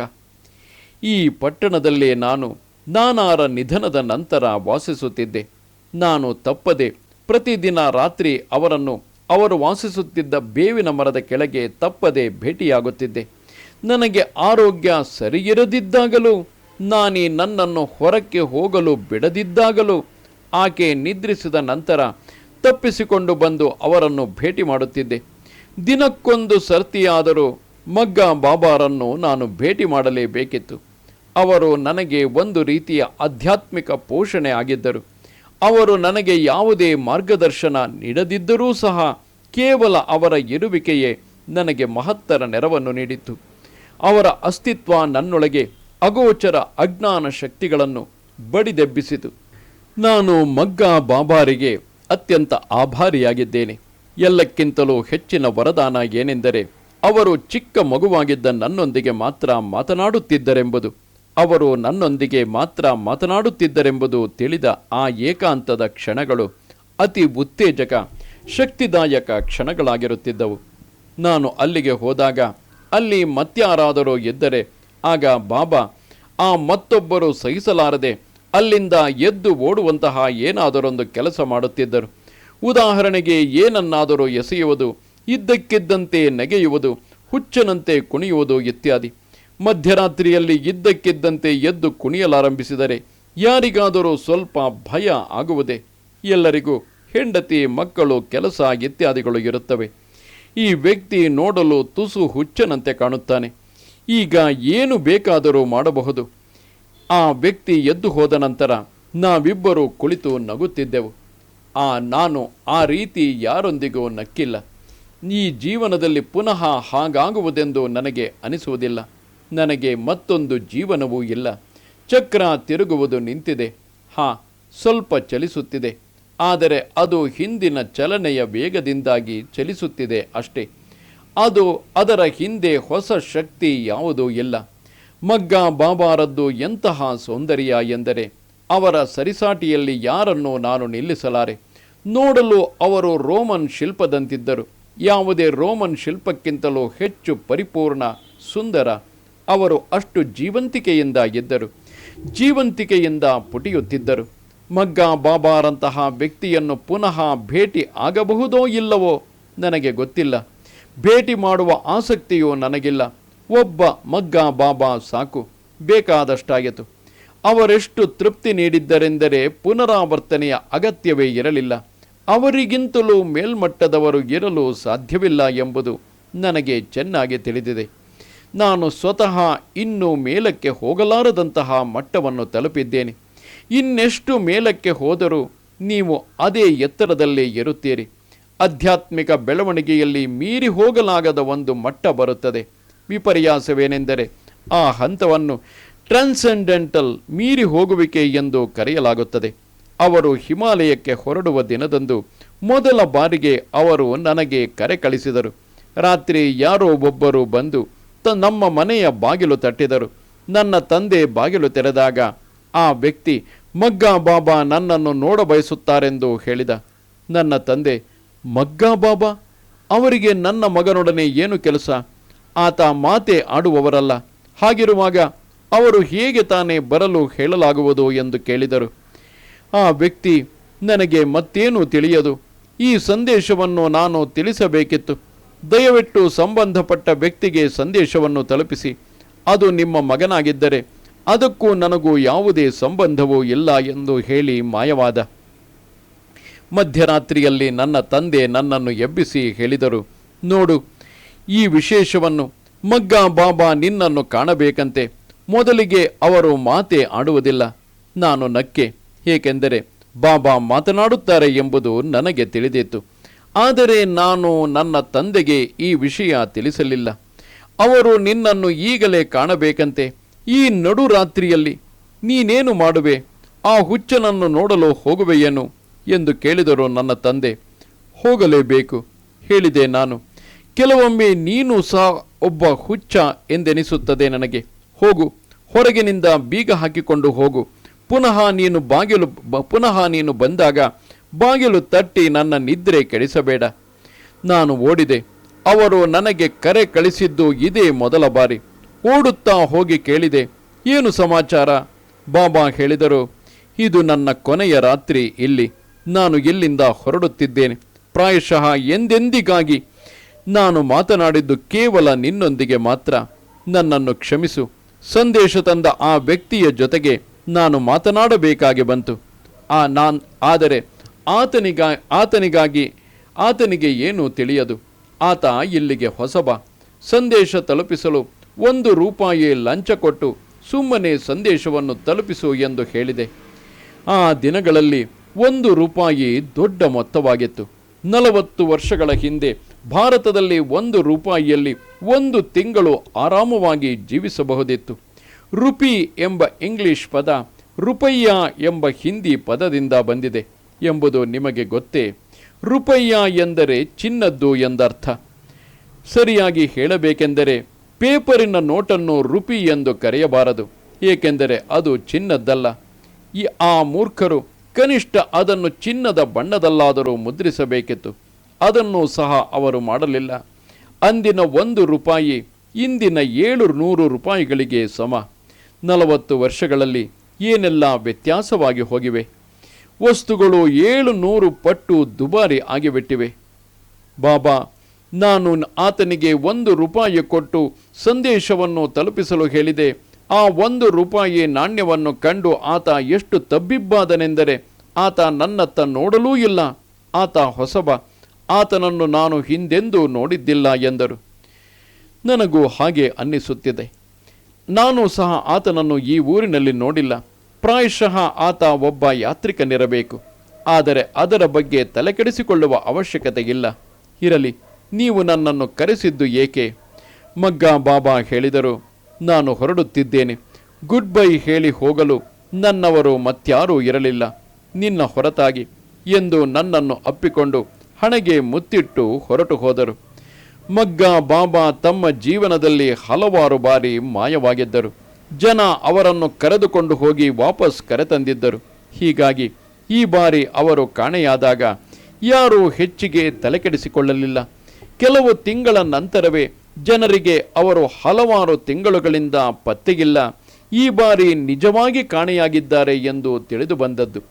ಈ ಪಟ್ಟಣದಲ್ಲೇ ನಾನು ನಾನಾರ ನಿಧನದ ನಂತರ ವಾಸಿಸುತ್ತಿದ್ದೆ. ನಾನು ತಪ್ಪದೆ ಪ್ರತಿದಿನ ರಾತ್ರಿ ಅವರು ವಾಸಿಸುತ್ತಿದ್ದ ಬೇವಿನ ಮರದ ಕೆಳಗೆ ತಪ್ಪದೆ ಭೇಟಿಯಾಗುತ್ತಿದ್ದೆ. ನನಗೆ ಆರೋಗ್ಯ ಸರಿಯಿರದಿದ್ದಾಗಲೂ, ನಾನಿ ನನ್ನನ್ನು ಹೊರಕ್ಕೆ ಹೋಗಲು ಬಿಡದಿದ್ದಾಗಲೂ, ಆಕೆ ನಿದ್ರಿಸಿದ ನಂತರ ತಪ್ಪಿಸಿಕೊಂಡು ಬಂದು ಅವರನ್ನು ಭೇಟಿ ಮಾಡುತ್ತಿದ್ದೆ. ದಿನಕ್ಕೊಂದು ಸರ್ತಿಯಾದರೂ ಮಗ್ಗಾ ಬಾಬಾರನ್ನು ನಾನು ಭೇಟಿ ಮಾಡಲೇಬೇಕಿತ್ತು. ಅವರು ನನಗೆ ಒಂದು ರೀತಿಯ ಆಧ್ಯಾತ್ಮಿಕ ಪೋಷಣೆ ಆಗಿದ್ದರು. ಅವರು ನನಗೆ ಯಾವುದೇ ಮಾರ್ಗದರ್ಶನ ನೀಡದಿದ್ದರೂ ಸಹ ಕೇವಲ ಅವರ ಇರುವಿಕೆಯೇ ನನಗೆ ಮಹತ್ತರ ನೆರವನ್ನು ನೀಡಿತ್ತು. ಅವರ ಅಸ್ತಿತ್ವ ನನ್ನೊಳಗೆ ಅಗೋಚರ ಅಜ್ಞಾನ ಶಕ್ತಿಗಳನ್ನು ಬಡಿದೆಬ್ಬಿಸಿತು. ನಾನು ಮಗ್ಗಾ ಬಾಬಾರಿಗೆ ಅತ್ಯಂತ ಆಭಾರಿಯಾಗಿದ್ದೇನೆ. ಎಲ್ಲಕ್ಕಿಂತಲೂ ಹೆಚ್ಚಿನ ವರದಾನ ಏನೆಂದರೆ, ಅವರು ಚಿಕ್ಕ ಮಗುವಾಗಿದ್ದ ನನ್ನೊಂದಿಗೆ ಮಾತ್ರ ಮಾತನಾಡುತ್ತಿದ್ದರೆಂಬುದು. ಅವರು ನನ್ನೊಂದಿಗೆ ಮಾತ್ರ ಮಾತನಾಡುತ್ತಿದ್ದರೆಂಬುದು ತಿಳಿದ ಆ ಏಕಾಂತದ ಕ್ಷಣಗಳು ಅತಿ ಉತ್ತೇಜಕ, ಶಕ್ತಿದಾಯಕ ಕ್ಷಣಗಳಾಗಿರುತ್ತಿದ್ದವು. ನಾನು ಅಲ್ಲಿಗೆ ಹೋದಾಗ ಅಲ್ಲಿ ಮತ್ಯಾರಾದರೂ ಇದ್ದರೆ ಆಗ ಬಾಬಾ ಆ ಮತ್ತೊಬ್ಬರು ಸಹಿಸಲಾರದೆ ಅಲ್ಲಿಂದ ಎದ್ದು ಓಡುವಂತಹ ಏನಾದರೊಂದು ಕೆಲಸ ಮಾಡುತ್ತಿದ್ದರು. ಉದಾಹರಣೆಗೆ ಏನನ್ನಾದರೂ ಎಸೆಯುವುದು, ಇದ್ದಕ್ಕಿದ್ದಂತೆ ನೆಗೆಯುವುದು, ಹುಚ್ಚನಂತೆ ಕುಣಿಯುವುದು ಇತ್ಯಾದಿ. ಮಧ್ಯರಾತ್ರಿಯಲ್ಲಿ ಇದ್ದಕ್ಕಿದ್ದಂತೆ ಎದ್ದು ಕುಣಿಯಲಾರಂಭಿಸಿದರೆ ಯಾರಿಗಾದರೂ ಸ್ವಲ್ಪ ಭಯ ಆಗುವುದೇ? ಎಲ್ಲರಿಗೂ ಹೆಂಡತಿ, ಮಕ್ಕಳು, ಕೆಲಸ ಇತ್ಯಾದಿಗಳು ಇರುತ್ತವೆ. ಈ ವ್ಯಕ್ತಿ ನೋಡಲು ತುಸು ಹುಚ್ಚನಂತೆ ಕಾಣುತ್ತಾನೆ. ಈಗ ಏನು ಬೇಕಾದರೂ ಮಾಡಬಹುದು. ಆ ವ್ಯಕ್ತಿ ಎದ್ದು ಹೋದ ನಂತರ ನಾವಿಬ್ಬರೂ ಕುಳಿತು ನಗುತ್ತಿದ್ದೆವು. ನಾನು ಆ ರೀತಿ ಯಾರೊಂದಿಗೂ ನಕ್ಕಿಲ್ಲ. ಈ ಜೀವನದಲ್ಲಿ ಪುನಃ ಹಾಗಾಗುವುದೆಂದು ನನಗೆ ಅನಿಸುವುದಿಲ್ಲ. ನನಗೆ ಮತ್ತೊಂದು ಜೀವನವೂ ಇಲ್ಲ. ಚಕ್ರ ತಿರುಗುವುದು ನಿಂತಿದೆ. ಸ್ವಲ್ಪ ಚಲಿಸುತ್ತಿದೆ, ಆದರೆ ಅದು ಹಿಂದಿನ ಚಲನೆಯ ವೇಗದಿಂದಾಗಿ ಚಲಿಸುತ್ತಿದೆ ಅಷ್ಟೇ. ಅದರ ಹಿಂದೆ ಹೊಸ ಶಕ್ತಿ ಯಾವುದೂ ಇಲ್ಲ. ಮಗ್ಗಾ ಬಾಬಾರದ್ದು ಎಂತಹ ಸೌಂದರ್ಯ ಎಂದರೆ ಅವರ ಸರಿಸಾಟಿಯಲ್ಲಿ ಯಾರನ್ನೂ ನಾನು ನಿಲ್ಲಿಸಲಾರೆ. ನೋಡಲು ಅವರು ರೋಮನ್ ಶಿಲ್ಪದಂತಿದ್ದರು. ಯಾವುದೇ ರೋಮನ್ ಶಿಲ್ಪಕ್ಕಿಂತಲೂ ಹೆಚ್ಚು ಪರಿಪೂರ್ಣ, ಸುಂದರ. ಅವರು ಅಷ್ಟು ಜೀವಂತಿಕೆಯಿಂದ ಇದ್ದರು, ಜೀವಂತಿಕೆಯಿಂದ ಪುಟಿಯುತ್ತಿದ್ದರು. ಮಗ್ಗಾ ಬಾಬಾರಂತಹ ವ್ಯಕ್ತಿಯನ್ನು ಪುನಃ ಭೇಟಿ ಆಗಬಹುದೋ ಇಲ್ಲವೋ ನನಗೆ ಗೊತ್ತಿಲ್ಲ. ಭೇಟಿ ಮಾಡುವ ಆಸಕ್ತಿಯೂ ನನಗಿಲ್ಲ. ಒಬ್ಬ ಮಗ್ಗಾ ಬಾಬಾ ಸಾಕು, ಬೇಕಾದಷ್ಟಾಯಿತು. ಅವರೆಷ್ಟು ತೃಪ್ತಿ ನೀಡಿದ್ದರೆಂದರೆ ಪುನರಾವರ್ತನೆಯ ಅಗತ್ಯವೇ ಇರಲಿಲ್ಲ. ಅವರಿಗಿಂತಲೂ ಮೇಲ್ಮಟ್ಟದವರು ಇರಲು ಸಾಧ್ಯವಿಲ್ಲ ಎಂಬುದು ನನಗೆ ಚೆನ್ನಾಗಿ ತಿಳಿದಿದೆ. ನಾನು ಸ್ವತಃ ಇನ್ನೂ ಮೇಲಕ್ಕೆ ಹೋಗಲಾರದಂತಹ ಮಟ್ಟವನ್ನು ತಲುಪಿದ್ದೇನೆ. ಇನ್ನೆಷ್ಟು ಮೇಲಕ್ಕೆ ಹೋದರೂ ನೀವು ಅದೇ ಎತ್ತರದಲ್ಲೇ ಇರುತ್ತೀರಿ. ಆಧ್ಯಾತ್ಮಿಕ ಬೆಳವಣಿಗೆಯಲ್ಲಿ ಮೀರಿ ಹೋಗಲಾಗದ ಒಂದು ಮಟ್ಟ ಬರುತ್ತದೆ. ವಿಪರ್ಯಾಸವೇನೆಂದರೆ ಆ ಹಂತವನ್ನು ಟ್ರಾನ್ಸೆಂಡೆಂಟಲ್, ಮೀರಿ ಹೋಗುವಿಕೆ ಎಂದು ಕರೆಯಲಾಗುತ್ತದೆ. ಅವರು ಹಿಮಾಲಯಕ್ಕೆ ಹೊರಡುವ ದಿನದಂದು ಮೊದಲ ಬಾರಿಗೆ ಅವರು ನನಗೆ ಕರೆ ಕಳಿಸಿದರು. ರಾತ್ರಿ ಯಾರೋ ಒಬ್ಬರು ಬಂದು ನಮ್ಮ ಮನೆಯ ಬಾಗಿಲು ತಟ್ಟಿದರು. ನನ್ನ ತಂದೆ ಬಾಗಿಲು ತೆರೆದಾಗ ಆ ವ್ಯಕ್ತಿ ಮಗ್ಗಾ ಬಾಬಾ ನನ್ನನ್ನು ನೋಡಬಯಸುತ್ತಾರೆಂದು ಹೇಳಿದ. ನನ್ನ ತಂದೆ, ಮಗ್ಗಾ ಬಾಬಾ? ಅವರಿಗೆ ನನ್ನ ಮಗನೊಡನೆ ಏನು ಕೆಲಸ? ಆತ ಮಾತೇ ಆಡುವವರಲ್ಲ. ಹಾಗಿರುವಾಗ ಅವರು ಹೇಗೆ ತಾನೇ ಬರಲು ಹೇಳಲಾಗುವುದು ಎಂದು ಕೇಳಿದರು. ಆ ವ್ಯಕ್ತಿ, ನನಗೆ ಮತ್ತೇನೂ ತಿಳಿಯದು. ಈ ಸಂದೇಶವನ್ನು ನಾನು ತಿಳಿಸಬೇಕಿತ್ತು. ದಯವಿಟ್ಟು ಸಂಬಂಧಪಟ್ಟ ವ್ಯಕ್ತಿಗೆ ಸಂದೇಶವನ್ನು ತಲುಪಿಸಿ. ಅದು ನಿಮ್ಮ ಮಗನಾಗಿದ್ದರೆ ಅದಕ್ಕೂ ನನಗೂ ಯಾವುದೇ ಸಂಬಂಧವೂ ಇಲ್ಲ ಎಂದು ಹೇಳಿ ಮಾಯವಾದ. ಮಧ್ಯರಾತ್ರಿಯಲ್ಲಿ ನನ್ನ ತಂದೆ ನನ್ನನ್ನು ಎಬ್ಬಿಸಿ ಹೇಳಿದರು, ನೋಡು, ಈ ವಿಶೇಷವನ್ನು ಮಗ್ಗಾ ಬಾಬಾ ನಿನ್ನನ್ನು ಕಾಣಬೇಕಂತೆ. ಮೊದಲಿಗೆ ಅವರು ಮಾತೇ ಆಡುವುದಿಲ್ಲ. ನಾನು ನಕ್ಕೆ. ಏಕೆಂದರೆ ಬಾಬಾ ಮಾತನಾಡುತ್ತಾರೆ ಎಂಬುದು ನನಗೆ ತಿಳಿದಿತ್ತು. ಆದರೆ ನಾನು ನನ್ನ ತಂದೆಗೆ ಈ ವಿಷಯ ತಿಳಿಸಲಿಲ್ಲ. ಅವರು ನಿನ್ನನ್ನು ಈಗಲೇ ಕಾಣಬೇಕಂತೆ, ಈ ನಡುರಾತ್ರಿಯಲ್ಲಿ ನೀನೇನು ಮಾಡುವೆ, ಆ ಹುಚ್ಚನನ್ನು ನೋಡಲು ಹೋಗುವೆಯೇನು ಎಂದು ಕೇಳಿದರು ನನ್ನ ತಂದೆ. ಹೋಗಲೇಬೇಕು ಹೇಳಿದೆ ನಾನು. ಕೆಲವೊಮ್ಮೆ ನೀನು ಸಹ ಒಬ್ಬ ಹುಚ್ಚ ಎಂದೆನಿಸುತ್ತದೆ ನನಗೆ. ಹೋಗು, ಹೊರಗಿನಿಂದ ಬೀಗ ಹಾಕಿಕೊಂಡು ಹೋಗು. ಪುನಃ ನೀನು ಬಂದಾಗ ಬಾಗಿಲು ತಟ್ಟಿ ನನ್ನ ನಿದ್ರೆ ಕೆಡಿಸಬೇಡ. ನಾನು ಓಡಿದೆ. ಅವರು ನನಗೆ ಕರೆ ಕಳಿಸಿದ್ದು ಇದೇ ಮೊದಲ ಬಾರಿ. ಓಡುತ್ತಾ ಹೋಗಿ ಕೇಳಿದೆ, ಏನು ಸಮಾಚಾರ? ಬಾಬಾ ಹೇಳಿದರು, ಇದು ನನ್ನ ಕೊನೆಯ ರಾತ್ರಿ ಇಲ್ಲಿ. ನಾನು ಇಲ್ಲಿಂದ ಹೊರಡುತ್ತಿದ್ದೇನೆ. ಪ್ರಾಯಶಃ ಎಂದೆಂದಿಗಾಗಿ ನಾನು ಮಾತನಾಡಿದ್ದು ಕೇವಲ ನಿನ್ನೊಂದಿಗೆ ಮಾತ್ರ. ನನ್ನನ್ನು ಕ್ಷಮಿಸು. ಸಂದೇಶ ತಂದ ಆ ವ್ಯಕ್ತಿಯ ಜೊತೆಗೆ ನಾನು ಮಾತನಾಡಬೇಕಾಗಿ ಬಂತು. ಆದರೆ ಆತನಿಗೆ ಏನೂ ತಿಳಿಯದು. ಆತ ಇಲ್ಲಿಗೆ ಹೊಸಬ. ಸಂದೇಶ ತಲುಪಿಸಲು 1 ರೂಪಾಯಿ ಲಂಚ ಕೊಟ್ಟು ಸುಮ್ಮನೆ ಸಂದೇಶವನ್ನು ತಲುಪಿಸು ಎಂದು ಹೇಳಿದೆ. ಆ ದಿನಗಳಲ್ಲಿ 1 ರೂಪಾಯಿ ದೊಡ್ಡ ಮೊತ್ತವಾಗಿತ್ತು. 40 ವರ್ಷಗಳ ಹಿಂದೆ ಭಾರತದಲ್ಲಿ 1 ರೂಪಾಯಿಯಲ್ಲಿ 1 ತಿಂಗಳು ಆರಾಮವಾಗಿ ಜೀವಿಸಬಹುದಿತ್ತು. ರುಪಿ ಎಂಬ ಇಂಗ್ಲಿಷ್ ಪದ ರುಪಯ್ಯ ಎಂಬ ಹಿಂದಿ ಪದದಿಂದ ಬಂದಿದೆ ಎಂಬುದು ನಿಮಗೆ ಗೊತ್ತೇ? ರುಪಯ್ಯ ಎಂದರೆ ಚಿನ್ನದ್ದು ಎಂದರ್ಥ. ಸರಿಯಾಗಿ ಹೇಳಬೇಕೆಂದರೆ ಪೇಪರಿನ ನೋಟನ್ನು ರುಪಿ ಎಂದು ಕರೆಯಬಾರದು, ಏಕೆಂದರೆ ಅದು ಚಿನ್ನದ್ದಲ್ಲ. ಆ ಮೂರ್ಖರು ಕನಿಷ್ಠ ಅದನ್ನು ಚಿನ್ನದ ಬಣ್ಣದಲ್ಲಾದರೂ ಮುದ್ರಿಸಬೇಕಿತ್ತು. ಅದನ್ನು ಸಹ ಅವರು ಮಾಡಲಿಲ್ಲ. ಅಂದಿನ 1 ರೂಪಾಯಿ ಇಂದಿನ 700 ರೂಪಾಯಿಗಳಿಗೆ ಸಮ. 40 ವರ್ಷಗಳಲ್ಲಿ ಏನೆಲ್ಲ ವ್ಯತ್ಯಾಸವಾಗಿ ಹೋಗಿವೆ. ವಸ್ತುಗಳು 700 ಪಟ್ಟು ದುಬಾರಿ ಆಗಿಬಿಟ್ಟಿವೆ. ಬಾಬಾ, ನಾನು ಆತನಿಗೆ 1 ರೂಪಾಯಿ ಕೊಟ್ಟು ಸಂದೇಶವನ್ನು ತಲುಪಿಸಲು ಹೇಳಿದೆ. ಆ 1 ರೂಪಾಯಿ ನಾಣ್ಯವನ್ನು ಕಂಡು ಆತ ಎಷ್ಟು ತಬ್ಬಿಬ್ಬಾದನೆಂದರೆ ಆತ ನನ್ನತ್ತ ನೋಡಲೂ ಇಲ್ಲ. ಆತ ಹೊಸಬ. ಆತನನ್ನು ನಾನು ಹಿಂದೆಂದೂ ನೋಡಿದ್ದಿಲ್ಲ ಎಂದರು. ನನಗೂ ಹಾಗೆ ಅನ್ನಿಸುತ್ತಿದೆ. ನಾನು ಸಹ ಆತನನ್ನು ಈ ಊರಿನಲ್ಲಿ ನೋಡಿಲ್ಲ. ಪ್ರಾಯಶಃ ಆತ ಒಬ್ಬ ಯಾತ್ರಿಕನಿರಬೇಕು. ಆದರೆ ಅದರ ಬಗ್ಗೆ ತಲೆಕೆಡಿಸಿಕೊಳ್ಳುವ ಅವಶ್ಯಕತೆ ಇಲ್ಲ. ಇರಲಿ, ನೀವು ನನ್ನನ್ನು ಕರೆಸಿದ್ದು ಏಕೆ? ಮಗ್ಗಾ ಬಾಬಾ ಹೇಳಿದರು, ನಾನು ಹೊರಡುತ್ತಿದ್ದೇನೆ. ಗುಡ್ ಬೈ ಹೇಳಿ ಹೋಗಲು ನನ್ನವರು ಮತ್ಯಾರೂ ಇರಲಿಲ್ಲ ನಿನ್ನ ಹೊರತಾಗಿ ಎಂದು ನನ್ನನ್ನು ಅಪ್ಪಿಕೊಂಡು ಹಣೆಗೆ ಮುತ್ತಿಟ್ಟು ಹೊರಟು ಹೋದರು. ಮಗ್ಗಾ ಬಾಬಾ ತಮ್ಮ ಜೀವನದಲ್ಲಿ ಹಲವಾರು ಬಾರಿ ಮಾಯವಾಗಿದ್ದರು. ಜನ ಅವರನ್ನು ಕರೆದುಕೊಂಡು ಹೋಗಿ ವಾಪಸ್ ಕರೆತಂದಿದ್ದರು. ಹೀಗಾಗಿ ಈ ಬಾರಿ ಅವರು ಕಾಣೆಯಾದಾಗ ಯಾರೂ ಹೆಚ್ಚಿಗೆ ತಲೆಕೆಡಿಸಿಕೊಳ್ಳಲಿಲ್ಲ. ಕೆಲವು ತಿಂಗಳ ನಂತರವೇ ಜನರಿಗೆ ಅವರು ಹಲವಾರು ತಿಂಗಳುಗಳಿಂದ ಪತ್ತೆಗಿಲ್ಲ, ಈ ಬಾರಿ ನಿಜವಾಗಿ ಕಾಣೆಯಾಗಿದ್ದಾರೆ ಎಂದು ತಿಳಿದು ಬಂದದ್ದು.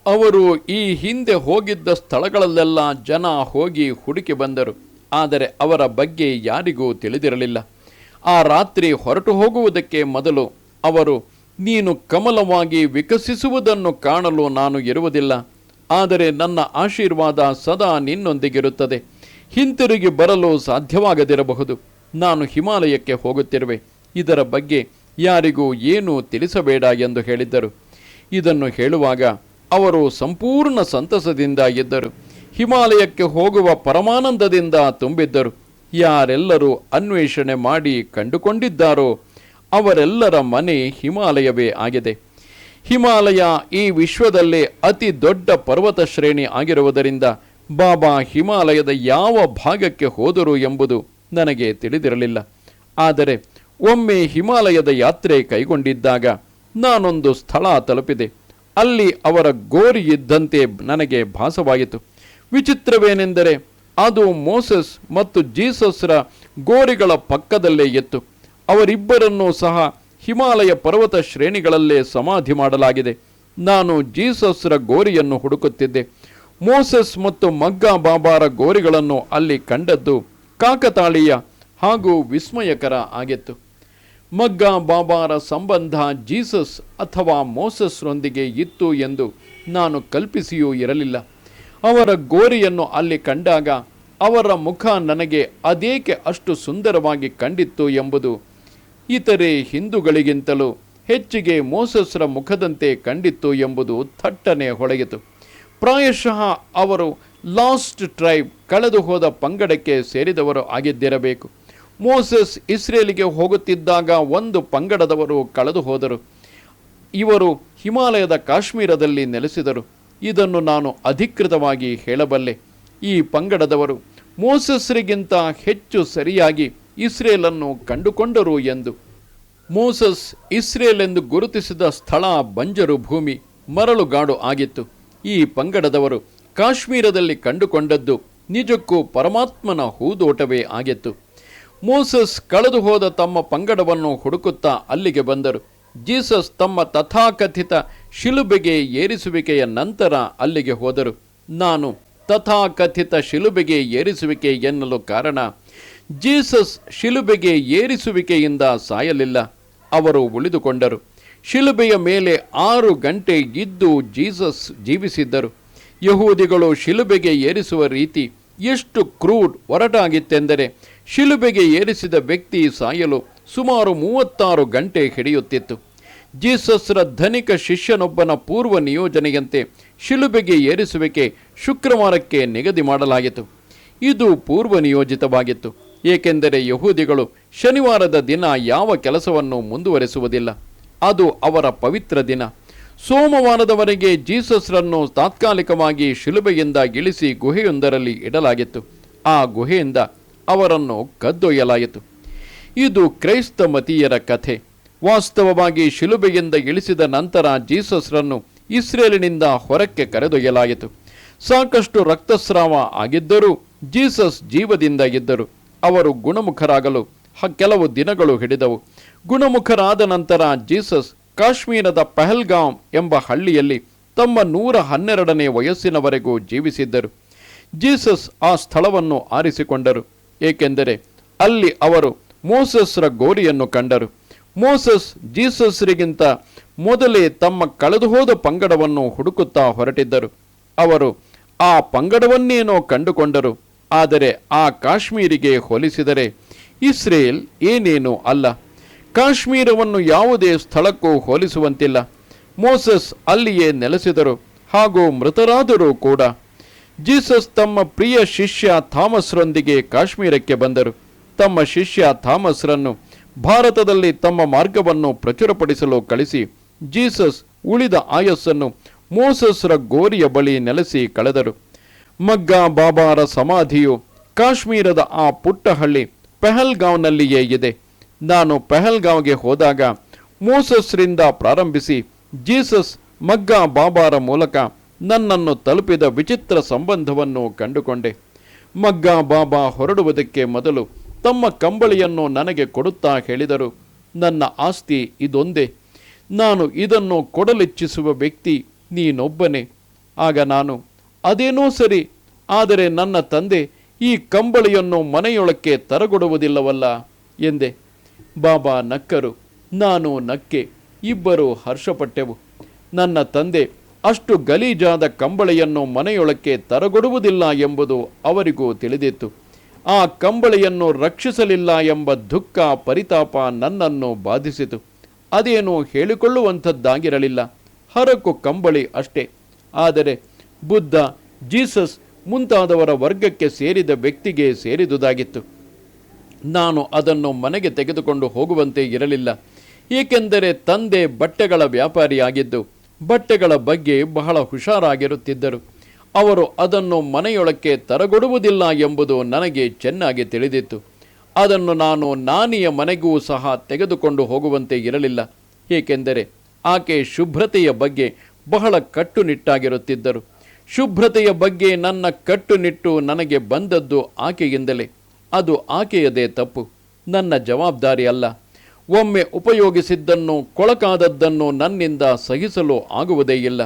ಅವರು ಈ ಹಿಂದೆ ಹೋಗಿದ್ದ ಸ್ಥಳಗಳಲ್ಲೆಲ್ಲ ಜನ ಹೋಗಿ ಹುಡುಕಿ ಬಂದರು. ಆದರೆ ಅವರ ಬಗ್ಗೆ ಯಾರಿಗೂ ತಿಳಿದಿರಲಿಲ್ಲ. ಆ ರಾತ್ರಿ ಹೊರಟು ಹೋಗುವುದಕ್ಕೆ ಮೊದಲು ಅವರು, ನೀನು ಕಮಲವಾಗಿ ವಿಕಸಿಸುವುದನ್ನು ಕಾಣಲು ನಾನು ಇರುವುದಿಲ್ಲ, ಆದರೆ ನನ್ನ ಆಶೀರ್ವಾದ ಸದಾ ನಿನ್ನೊಂದಿಗಿರುತ್ತದೆ. ಹಿಂತಿರುಗಿ ಬರಲು ಸಾಧ್ಯವಾಗದಿರಬಹುದು. ನಾನು ಹಿಮಾಲಯಕ್ಕೆ ಹೋಗುತ್ತಿರುವೆ. ಇದರ ಬಗ್ಗೆ ಯಾರಿಗೂ ಏನೂ ತಿಳಿಸಬೇಡ ಎಂದು ಹೇಳಿದ್ದರು. ಇದನ್ನು ಹೇಳುವಾಗ ಅವರು ಸಂಪೂರ್ಣ ಸಂತಸದಿಂದ ಇದ್ದರು. ಹಿಮಾಲಯಕ್ಕೆ ಹೋಗುವ ಪರಮಾನಂದದಿಂದ ತುಂಬಿದ್ದರು. ಯಾರೆಲ್ಲರೂ ಅನ್ವೇಷಣೆ ಮಾಡಿ ಕಂಡುಕೊಂಡಿದ್ದಾರೋ ಅವರೆಲ್ಲರ ಮನೆ ಹಿಮಾಲಯವೇ ಆಗಿದೆ. ಹಿಮಾಲಯ ಈ ವಿಶ್ವದಲ್ಲೇ ಅತಿ ದೊಡ್ಡ ಪರ್ವತ ಶ್ರೇಣಿ ಆಗಿರುವುದರಿಂದ ಬಾಬಾ ಹಿಮಾಲಯದ ಯಾವ ಭಾಗಕ್ಕೆ ಹೋದರು ಎಂಬುದು ನನಗೆ ತಿಳಿದಿರಲಿಲ್ಲ. ಆದರೆ ಒಮ್ಮೆ ಹಿಮಾಲಯದ ಯಾತ್ರೆ ಕೈಗೊಂಡಿದ್ದಾಗ ನಾನೊಂದು ಸ್ಥಳ ತಲುಪಿದೆ. ಅಲ್ಲಿ ಅವರ ಗೋರಿ ಇದ್ದಂತೆ ನನಗೆ ಭಾಸವಾಯಿತು. ವಿಚಿತ್ರವೇನೆಂದರೆ ಅದು ಮೋಸೆಸ್ ಮತ್ತು ಜೀಸಸ್ರ ಗೋರಿಗಳ ಪಕ್ಕದಲ್ಲೇ ಇತ್ತು. ಅವರಿಬ್ಬರನ್ನೂ ಸಹ ಹಿಮಾಲಯ ಪರ್ವತ ಶ್ರೇಣಿಗಳಲ್ಲೇ ಸಮಾಧಿ ಮಾಡಲಾಗಿದೆ. ನಾನು ಜೀಸಸ್ರ ಗೋರಿಯನ್ನು ಹುಡುಕುತ್ತಿದ್ದೆ. ಮೋಸೆಸ್ ಮತ್ತು ಮಗ್ಗಾ ಬಾಬಾರ ಗೋರಿಗಳನ್ನು ಅಲ್ಲಿ ಕಂಡದ್ದು ಕಾಕತಾಳೀಯ ಹಾಗೂ ವಿಸ್ಮಯಕರ ಆಗಿತ್ತು. ಮಗ್ಗಾ ಬಾಬಾರ ಸಂಬಂಧ ಜೀಸಸ್ ಅಥವಾ ಮೋಸಸ್ರೊಂದಿಗೆ ಇತ್ತು ಎಂದು ನಾನು ಕಲ್ಪಿಸಿಯೂ ಇರಲಿಲ್ಲ. ಅವರ ಗೋರಿಯನ್ನು ಅಲ್ಲಿ ಕಂಡಾಗ ಅವರ ಮುಖ ನನಗೆ ಅದೇಕೆ ಅಷ್ಟು ಸುಂದರವಾಗಿ ಕಂಡಿತ್ತು ಎಂಬುದು ಇತರೆ ಹಿಂದೂಗಳಿಗಿಂತಲೂ ಹೆಚ್ಚಿಗೆ ಮೋಸಸ್ರ ಮುಖದಂತೆ ಕಂಡಿತ್ತು ಎಂಬುದು ಥಟ್ಟನೆ ಹೊಳೆಯಿತು. ಪ್ರಾಯಶಃ ಅವರು ಲಾಸ್ಟ್ ಟ್ರೈಬ್, ಕಳೆದು ಹೋದ ಪಂಗಡಕ್ಕೆ ಸೇರಿದವರು ಆಗಿದ್ದಿರಬೇಕು. ಮೋಸೆಸ್ ಇಸ್ರೇಲಿಗೆ ಹೋಗುತ್ತಿದ್ದಾಗ ಒಂದು ಪಂಗಡದವರು ಕಳೆದು ಹೋದರು. ಇವರು ಹಿಮಾಲಯದ ಕಾಶ್ಮೀರದಲ್ಲಿ ನೆಲೆಸಿದರು. ಇದನ್ನು ನಾನು ಅಧಿಕೃತವಾಗಿ ಹೇಳಬಲ್ಲೆ. ಈ ಪಂಗಡದವರು ಮೋಸಸ್ರಿಗಿಂತ ಹೆಚ್ಚು ಸರಿಯಾಗಿ ಇಸ್ರೇಲನ್ನು ಕಂಡುಕೊಂಡರು ಎಂದು. ಮೋಸಸ್ ಇಸ್ರೇಲ್ ಎಂದು ಗುರುತಿಸಿದ ಸ್ಥಳ ಬಂಜರು ಭೂಮಿ, ಮರಳುಗಾಡು ಆಗಿತ್ತು. ಈ ಪಂಗಡದವರು ಕಾಶ್ಮೀರದಲ್ಲಿ ಕಂಡುಕೊಂಡದ್ದು ನಿಜಕ್ಕೂ ಪರಮಾತ್ಮನ ಹೂದೋಟವೇ ಆಗಿತ್ತು. ಮೋಸಸ್ ಕಳೆದು ಹೋದ ತಮ್ಮ ಪಂಗಡವನ್ನು ಹುಡುಕುತ್ತಾ ಅಲ್ಲಿಗೆ ಬಂದರು. ಜೀಸಸ್ ತಮ್ಮ ತಥಾಕಥಿತ ಶಿಲುಬೆಗೆ ಏರಿಸುವಿಕೆಯ ನಂತರ ಅಲ್ಲಿಗೆ ಹೋದರು. ನಾನು ತಥಾಕಥಿತ ಶಿಲುಬೆಗೆ ಏರಿಸುವಿಕೆ ಎನ್ನಲು ಕಾರಣ, ಜೀಸಸ್ ಶಿಲುಬೆಗೆ ಏರಿಸುವಿಕೆಯಿಂದ ಸಾಯಲಿಲ್ಲ, ಅವರು ಉಳಿದುಕೊಂಡರು. ಶಿಲುಬೆಯ ಮೇಲೆ 6 ಗಂಟೆ ಇದ್ದು ಜೀಸಸ್ ಜೀವಿಸಿದ್ದರು. ಯಹೂದಿಗಳು ಶಿಲುಬೆಗೆ ಏರಿಸುವ ರೀತಿ ಎಷ್ಟು ಕ್ರೂಡ್, ಒರಟಾಗಿತ್ತೆಂದರೆ ಶಿಲುಬೆಗೆ ಏರಿಸಿದ ವ್ಯಕ್ತಿ ಸಾಯಲು ಸುಮಾರು 36 ಗಂಟೆ ಹಿಡಿಯುತ್ತಿತ್ತು. ಜೀಸಸ್ರ ಧನಿಕ ಶಿಷ್ಯನೊಬ್ಬನ ಪೂರ್ವ ನಿಯೋಜನೆಯಂತೆ ಶಿಲುಬೆಗೆ ಏರಿಸುವಿಕೆ ಶುಕ್ರವಾರಕ್ಕೆ ನಿಗದಿ ಮಾಡಲಾಯಿತು. ಇದು ಪೂರ್ವ ನಿಯೋಜಿತವಾಗಿತ್ತು, ಏಕೆಂದರೆ ಯಹೂದಿಗಳು ಶನಿವಾರದ ದಿನ ಯಾವ ಕೆಲಸವನ್ನು ಮುಂದುವರೆಸುವುದಿಲ್ಲ. ಅದು ಅವರ ಪವಿತ್ರ ದಿನ. ಸೋಮವಾರದವರೆಗೆ ಜೀಸಸ್ರನ್ನು ತಾತ್ಕಾಲಿಕವಾಗಿ ಶಿಲುಬೆಯಿಂದ ಇಳಿಸಿ ಗುಹೆಯೊಂದರಲ್ಲಿ ಇಡಲಾಗಿತ್ತು. ಆ ಗುಹೆಯಿಂದ ಅವರನ್ನು ಕದ್ದೊಯ್ಯಲಾಯಿತು. ಇದು ಕ್ರೈಸ್ತ ಮತೀಯರ ಕಥೆ. ವಾಸ್ತವವಾಗಿ ಶಿಲುಬೆಯಿಂದ ಇಳಿಸಿದ ನಂತರ ಜೀಸಸ್ರನ್ನು ಇಸ್ರೇಲಿನಿಂದ ಹೊರಕ್ಕೆ ಕರೆದೊಯ್ಯಲಾಯಿತು. ಸಾಕಷ್ಟು ರಕ್ತಸ್ರಾವ ಆಗಿದ್ದರೂ ಜೀಸಸ್ ಜೀವದಿಂದ ಇದ್ದರು. ಅವರು ಗುಣಮುಖರಾಗಲು ಕೆಲವು ದಿನಗಳು ಹಿಡಿದವು. ಗುಣಮುಖರಾದ ನಂತರ ಜೀಸಸ್ ಕಾಶ್ಮೀರದ ಪಹಲ್ಗಾಮ್ ಎಂಬ ಹಳ್ಳಿಯಲ್ಲಿ ತಮ್ಮ 112ನೇ ವಯಸ್ಸಿನವರೆಗೂ ಜೀವಿಸಿದ್ದರು. ಜೀಸಸ್ ಆ ಸ್ಥಳವನ್ನು ಆರಿಸಿಕೊಂಡರು, ಏಕೆಂದರೆ ಅಲ್ಲಿ ಅವರು ಮೋಸಸ್ರ ಗೋರಿಯನ್ನು ಕಂಡರು. ಮೋಸಸ್ ಜೀಸಸ್ರಿಗಿಂತ ಮೊದಲೇ ತಮ್ಮ ಕಳೆದುಹೋದ ಪಂಗಡವನ್ನು ಹುಡುಕುತ್ತಾ ಹೊರಟಿದ್ದರು. ಅವರು ಆ ಪಂಗಡವನ್ನೇನೋ ಕಂಡುಕೊಂಡರು, ಆದರೆ ಆ ಕಾಶ್ಮೀರಿಗೆ ಹೋಲಿಸಿದರೆ ಇಸ್ರೇಲ್ ಏನೇನೂ ಅಲ್ಲ. ಕಾಶ್ಮೀರವನ್ನು ಯಾವುದೇ ಸ್ಥಳಕ್ಕೂ ಹೋಲಿಸುವಂತಿಲ್ಲ. ಮೋಸಸ್ ಅಲ್ಲಿಯೇ ನೆಲೆಸಿದರು ಹಾಗೂ ಮೃತರಾದರೂ ಕೂಡ. ಜೀಸಸ್ ತಮ್ಮ ಪ್ರಿಯ ಶಿಷ್ಯ ಥಾಮಸ್ರೊಂದಿಗೆ ಕಾಶ್ಮೀರಕ್ಕೆ ಬಂದರು. ತಮ್ಮ ಶಿಷ್ಯ ಥಾಮಸ್ರನ್ನು ಭಾರತದಲ್ಲಿ ತಮ್ಮ ಮಾರ್ಗವನ್ನು ಪ್ರಚುರಪಡಿಸಲು ಕಳಿಸಿ ಜೀಸಸ್ ಉಳಿದ ಆಯಸ್ಸನ್ನು ಮೋಸಸ್ರ ಗೋರಿಯ ಬಳಿ ನೆಲೆಸಿ ಕಳೆದರು. ಮಗ್ಗಾ ಬಾಬಾರ ಸಮಾಧಿಯು ಕಾಶ್ಮೀರದ ಆ ಪುಟ್ಟ ಹಳ್ಳಿ ಪಹಲ್ಗಾಂವ್ನಲ್ಲಿಯೇ ಇದೆ. ನಾನು ಪಹಲ್ಗಾಂವ್ಗೆ ಹೋದಾಗ ಮೋಸಸ್ರಿಂದ ಪ್ರಾರಂಭಿಸಿ ಜೀಸಸ್ ಮಗ್ಗಾ ಬಾಬಾರ ಮೂಲಕ ನನ್ನನ್ನು ತಲುಪಿದ ವಿಚಿತ್ರ ಸಂಬಂಧವನ್ನು ಕಂಡುಕೊಂಡೆ. ಮಗ್ಗಾ ಬಾಬಾ ಹೊರಡುವುದಕ್ಕೆ ಮೊದಲು ತಮ್ಮ ಕಂಬಳಿಯನ್ನು ನನಗೆ ಕೊಡುತ್ತಾ ಹೇಳಿದರು, ನನ್ನ ಆಸ್ತಿ ಇದೊಂದೇ, ನಾನು ಇದನ್ನು ಕೊಡಲಿಚ್ಛಿಸುವ ವ್ಯಕ್ತಿ ನೀನೊಬ್ಬನೇ. ಆಗ ನಾನು, ಅದೇನೋ ಸರಿ, ಆದರೆ ನನ್ನ ತಂದೆ ಈ ಕಂಬಳಿಯನ್ನು ಮನೆಯೊಳಕ್ಕೆ ತರಗೊಡುವುದಿಲ್ಲವಲ್ಲ ಎಂದೆ. ಬಾಬಾ ನಕ್ಕರು, ನಾನು ನಕ್ಕೆ. ಇಬ್ಬರು ಹರ್ಷಪಟ್ಟೆವು. ನನ್ನ ತಂದೆ ಅಷ್ಟು ಗಲೀಜಾದ ಕಂಬಳಿಯನ್ನು ಮನೆಯೊಳಕ್ಕೆ ತರಗೊಡುವುದಿಲ್ಲ ಎಂಬುದು ಅವರಿಗೂ ತಿಳಿದಿತ್ತು. ಆ ಕಂಬಳಿಯನ್ನು ರಕ್ಷಿಸಲಿಲ್ಲ ಎಂಬ ದುಃಖ, ಪರಿತಾಪ ನನ್ನನ್ನು ಬಾಧಿಸಿತು. ಅದೇನು ಹೇಳಿಕೊಳ್ಳುವಂಥದ್ದಾಗಿರಲಿಲ್ಲ, ಹರಕು ಕಂಬಳಿ ಅಷ್ಟೇ. ಆದರೆ ಬುದ್ಧ, ಜೀಸಸ್ ಮುಂತಾದವರ ವರ್ಗಕ್ಕೆ ಸೇರಿದ ವ್ಯಕ್ತಿಗೆ ಸೇರಿದುದಾಗಿತ್ತು. ನಾನು ಅದನ್ನು ಮನೆಗೆ ತೆಗೆದುಕೊಂಡು ಹೋಗುವಂತೆ ಇರಲಿಲ್ಲ, ಏಕೆಂದರೆ ತಂದೆ ಬಟ್ಟೆಗಳ ವ್ಯಾಪಾರಿಯಾಗಿದ್ದು ಬಟ್ಟೆಗಳ ಬಗ್ಗೆ ಬಹಳ ಹುಷಾರಾಗಿರುತ್ತಿದ್ದರು. ಅವರು ಅದನ್ನು ಮನೆಯೊಳಕ್ಕೆ ತರಗೊಡುವುದಿಲ್ಲ ಎಂಬುದು ನನಗೆ ಚೆನ್ನಾಗಿ ತಿಳಿದಿತ್ತು. ಅದನ್ನು ನಾನು ನಾನಿಯ ಮನೆಗೂ ಸಹ ತೆಗೆದುಕೊಂಡು ಹೋಗುವಂತೆ ಇರಲಿಲ್ಲ, ಏಕೆಂದರೆ ಆಕೆ ಶುಭ್ರತೆಯ ಬಗ್ಗೆ ಬಹಳ ಕಟ್ಟುನಿಟ್ಟಾಗಿರುತ್ತಿದ್ದರು. ಶುಭ್ರತೆಯ ಬಗ್ಗೆ ನನ್ನ ಕಟ್ಟುನಿಟ್ಟು ನನಗೆ ಬಂದದ್ದು ಆಕೆಯಿಂದಲೇ. ಅದು ಆಕೆಯದೇ ತಪ್ಪು, ನನ್ನ ಜವಾಬ್ದಾರಿ ಅಲ್ಲ. ಒಮ್ಮೆ ಉಪಯೋಗಿಸಿದ್ದನ್ನು, ಕೊಳಕಾದದ್ದನ್ನು ನನ್ನಿಂದ ಸಹಿಸಲು ಆಗುವುದೇ ಇಲ್ಲ,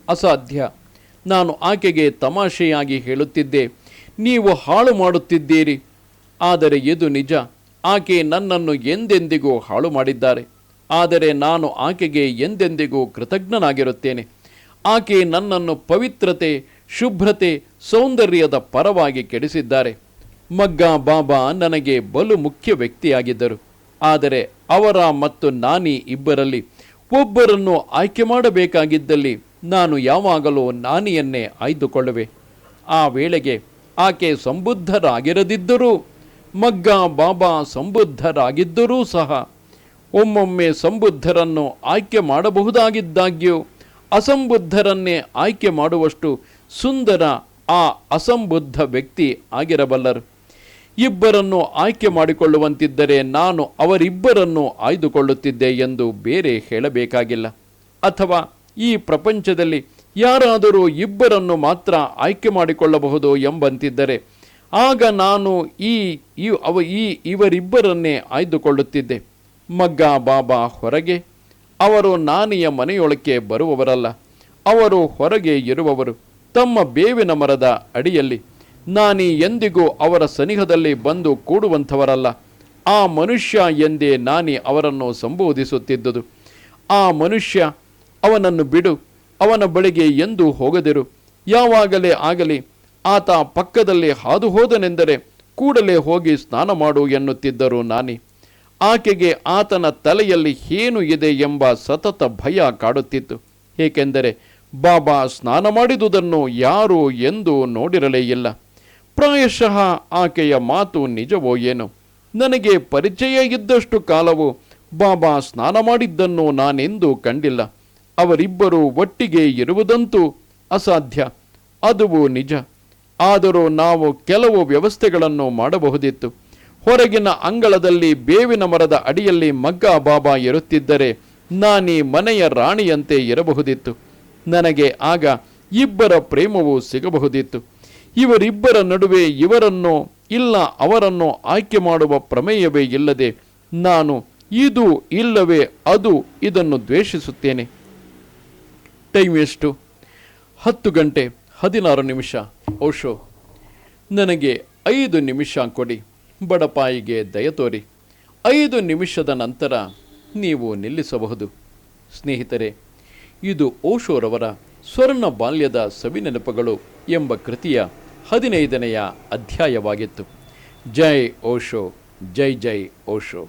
ಅಸಾಧ್ಯ. ನಾನು ಆಕೆಗೆ ತಮಾಷೆಯಾಗಿ ಹೇಳುತ್ತಿದ್ದೆ, ನೀವು ಹಾಳು ಮಾಡುತ್ತಿದ್ದೀರಿ. ಆದರೆ ಇದು ನಿಜ. ಆಕೆ ನನ್ನನ್ನು ಎಂದೆಂದಿಗೂ ಹಾಳು ಮಾಡಿದ್ದಾರೆ, ಆದರೆ ನಾನು ಆಕೆಗೆ ಎಂದೆಂದಿಗೂ ಕೃತಜ್ಞನಾಗಿರುತ್ತೇನೆ. ಆಕೆ ನನ್ನನ್ನು ಪವಿತ್ರತೆ, ಶುಭ್ರತೆ, ಸೌಂದರ್ಯದ ಪರವಾಗಿ ಕೆಡಿಸಿದ್ದಾರೆ. ಮಗ್ಗಾ ಬಾಬಾ ನನಗೆ ಬಲು ಮುಖ್ಯ ವ್ಯಕ್ತಿಯಾಗಿದ್ದರು, ಆದರೆ ಅವರ ಮತ್ತು ನಾನಿ ಇಬ್ಬರಲ್ಲಿ ಒಬ್ಬರನ್ನು ಆಯ್ಕೆ ಮಾಡಬೇಕಾಗಿದ್ದಲ್ಲಿ ನಾನು ಯಾವಾಗಲೂ ನಾನಿಯನ್ನೇ ಆಯ್ದುಕೊಳ್ಳುವೆ. ಆ ವೇಳೆಗೆ ಆಕೆ ಸಂಬುದ್ಧರಾಗಿರದಿದ್ದರೂ, ಮಗ್ಗ ಬಾಬಾ ಸಂಬುದ್ಧರಾಗಿದ್ದರೂ ಸಹ ಒಮ್ಮೊಮ್ಮೆ ಸಂಬುದ್ಧರನ್ನು ಆಯ್ಕೆ ಮಾಡಬಹುದಾಗಿದ್ದಾಗ್ಯೂ ಅಸಂಬುದ್ಧರನ್ನೇ ಆಯ್ಕೆ ಮಾಡುವಷ್ಟು ಸುಂದರ ಆ ಅಸಂಬುದ್ಧ ವ್ಯಕ್ತಿ ಆಗಿರಬಲ್ಲರು. ಇಬ್ಬರನ್ನು ಆಯ್ಕೆ ಮಾಡಿಕೊಳ್ಳುವಂತಿದ್ದರೆ ನಾನು ಅವರಿಬ್ಬರನ್ನು ಆಯ್ದುಕೊಳ್ಳುತ್ತಿದ್ದೆ ಎಂದು ಬೇರೆ ಹೇಳಬೇಕಾಗಿಲ್ಲ. ಅಥವಾ ಈ ಪ್ರಪಂಚದಲ್ಲಿ ಯಾರಾದರೂ ಇಬ್ಬರನ್ನು ಮಾತ್ರ ಆಯ್ಕೆ ಮಾಡಿಕೊಳ್ಳಬಹುದು ಎಂಬಂತಿದ್ದರೆ ಆಗ ನಾನು ಇವರಿಬ್ಬರನ್ನೇ ಆಯ್ದುಕೊಳ್ಳುತ್ತಿದ್ದೆ. ಮಗ್ಗ ಬಾಬಾ ಹೊರಗೆ, ಅವರು ನಾನಿಯ ಮನೆಯೊಳಕ್ಕೆ ಬರುವವರಲ್ಲ. ಅವರು ಹೊರಗೆ ಇರುವವರು, ತಮ್ಮ ಬೇವಿನ ಮರದ ಅಡಿಯಲ್ಲಿ. ನಾನಿ ಎಂದಿಗೂ ಅವರ ಸನಿಹದಲ್ಲಿ ಬಂದು ಕೂಡುವಂಥವರಲ್ಲ. ಆ ಮನುಷ್ಯ ಎಂದೇ ನಾನಿ ಅವರನ್ನು ಸಂಬೋಧಿಸುತ್ತಿದ್ದುದು. ಆ ಮನುಷ್ಯ, ಅವನನ್ನು ಬಿಡು, ಅವನ ಬಳಿಗೆ ಎಂದೂ ಹೋಗದಿರು. ಯಾವಾಗಲೇ ಆಗಲಿ ಆತ ಪಕ್ಕದಲ್ಲಿ ಹಾದು ಹೋದನೆಂದರೆ ಕೂಡಲೇ ಹೋಗಿ ಸ್ನಾನ ಮಾಡು ಎನ್ನುತ್ತಿದ್ದರು ನಾನಿ. ಆಕೆಗೆ ಆತನ ತಲೆಯಲ್ಲಿ ಏನು ಇದೆ ಎಂಬ ಸತತ ಭಯ ಕಾಡುತ್ತಿತ್ತು. ಏಕೆಂದರೆ ಬಾಬಾ ಸ್ನಾನ ಮಾಡಿದುದನ್ನು ಯಾರೂ ಎಂದೂ ನೋಡಿರಲೇ ಇಲ್ಲ. ಪ್ರಾಯಶಃ ಆಕೆಯ ಮಾತು ನಿಜವೋ ಏನೋ. ನನಗೆ ಪರಿಚಯ ಇದ್ದಷ್ಟು ಕಾಲವು ಬಾಬಾ ಸ್ನಾನ ಮಾಡಿದ್ದನ್ನು ನಾನೆಂದೂ ಕಂಡಿಲ್ಲ. ಅವರಿಬ್ಬರೂ ಒಟ್ಟಿಗೆ ಇರುವುದಂತೂ ಅಸಾಧ್ಯ, ಅದುವು ನಿಜ. ಆದರೂ ನಾವು ಕೆಲವು ವ್ಯವಸ್ಥೆಗಳನ್ನು ಮಾಡಬಹುದಿತ್ತು. ಹೊರಗಿನ ಅಂಗಳದಲ್ಲಿ ಬೇವಿನ ಮರದ ಅಡಿಯಲ್ಲಿ ಮಗ್ಗ ಬಾಬಾ ಇರುತ್ತಿದ್ದರೆ ನಾನೀ ಮನೆಯ ರಾಣಿಯಂತೆ ಇರಬಹುದಿತ್ತು. ನನಗೆ ಆಗ ಇಬ್ಬರ ಪ್ರೇಮವೂ ಸಿಗಬಹುದಿತ್ತು. ಇವರಿಬ್ಬರ ನಡುವೆ ಇವರನ್ನು ಇಲ್ಲ ಅವರನ್ನು ಆಯ್ಕೆ ಮಾಡುವ ಪ್ರಮೇಯವೇ ಇಲ್ಲದೆ ನಾನು ಇದು ಇಲ್ಲವೇ ಅದು ಇದನ್ನು ದ್ವೇಷಿಸುತ್ತೇನೆ. ಟೈಮ್ ಎಷ್ಟು? 10:16. ಓಶೋ, ನನಗೆ 5 ನಿಮಿಷ ಕೊಡಿ. ಬಡಪಾಯಿಗೆ ದಯತೋರಿ. 5 ನಿಮಿಷದ ನಂತರ ನೀವು ನಿಲ್ಲಿಸಬಹುದು. ಸ್ನೇಹಿತರೆ, ಇದು ಓಶೋರವರ ಸ್ವರ್ಣ ಬಾಲ್ಯದ ಸವಿನೆನಪುಗಳು ಎಂಬ ಕೃತಿಯ 15ನೆಯ ಅಧ್ಯಾಯವಾಗಿತ್ತು. ಜೈ ಓಶೋ, ಜೈ ಜೈ ಓಶೋ.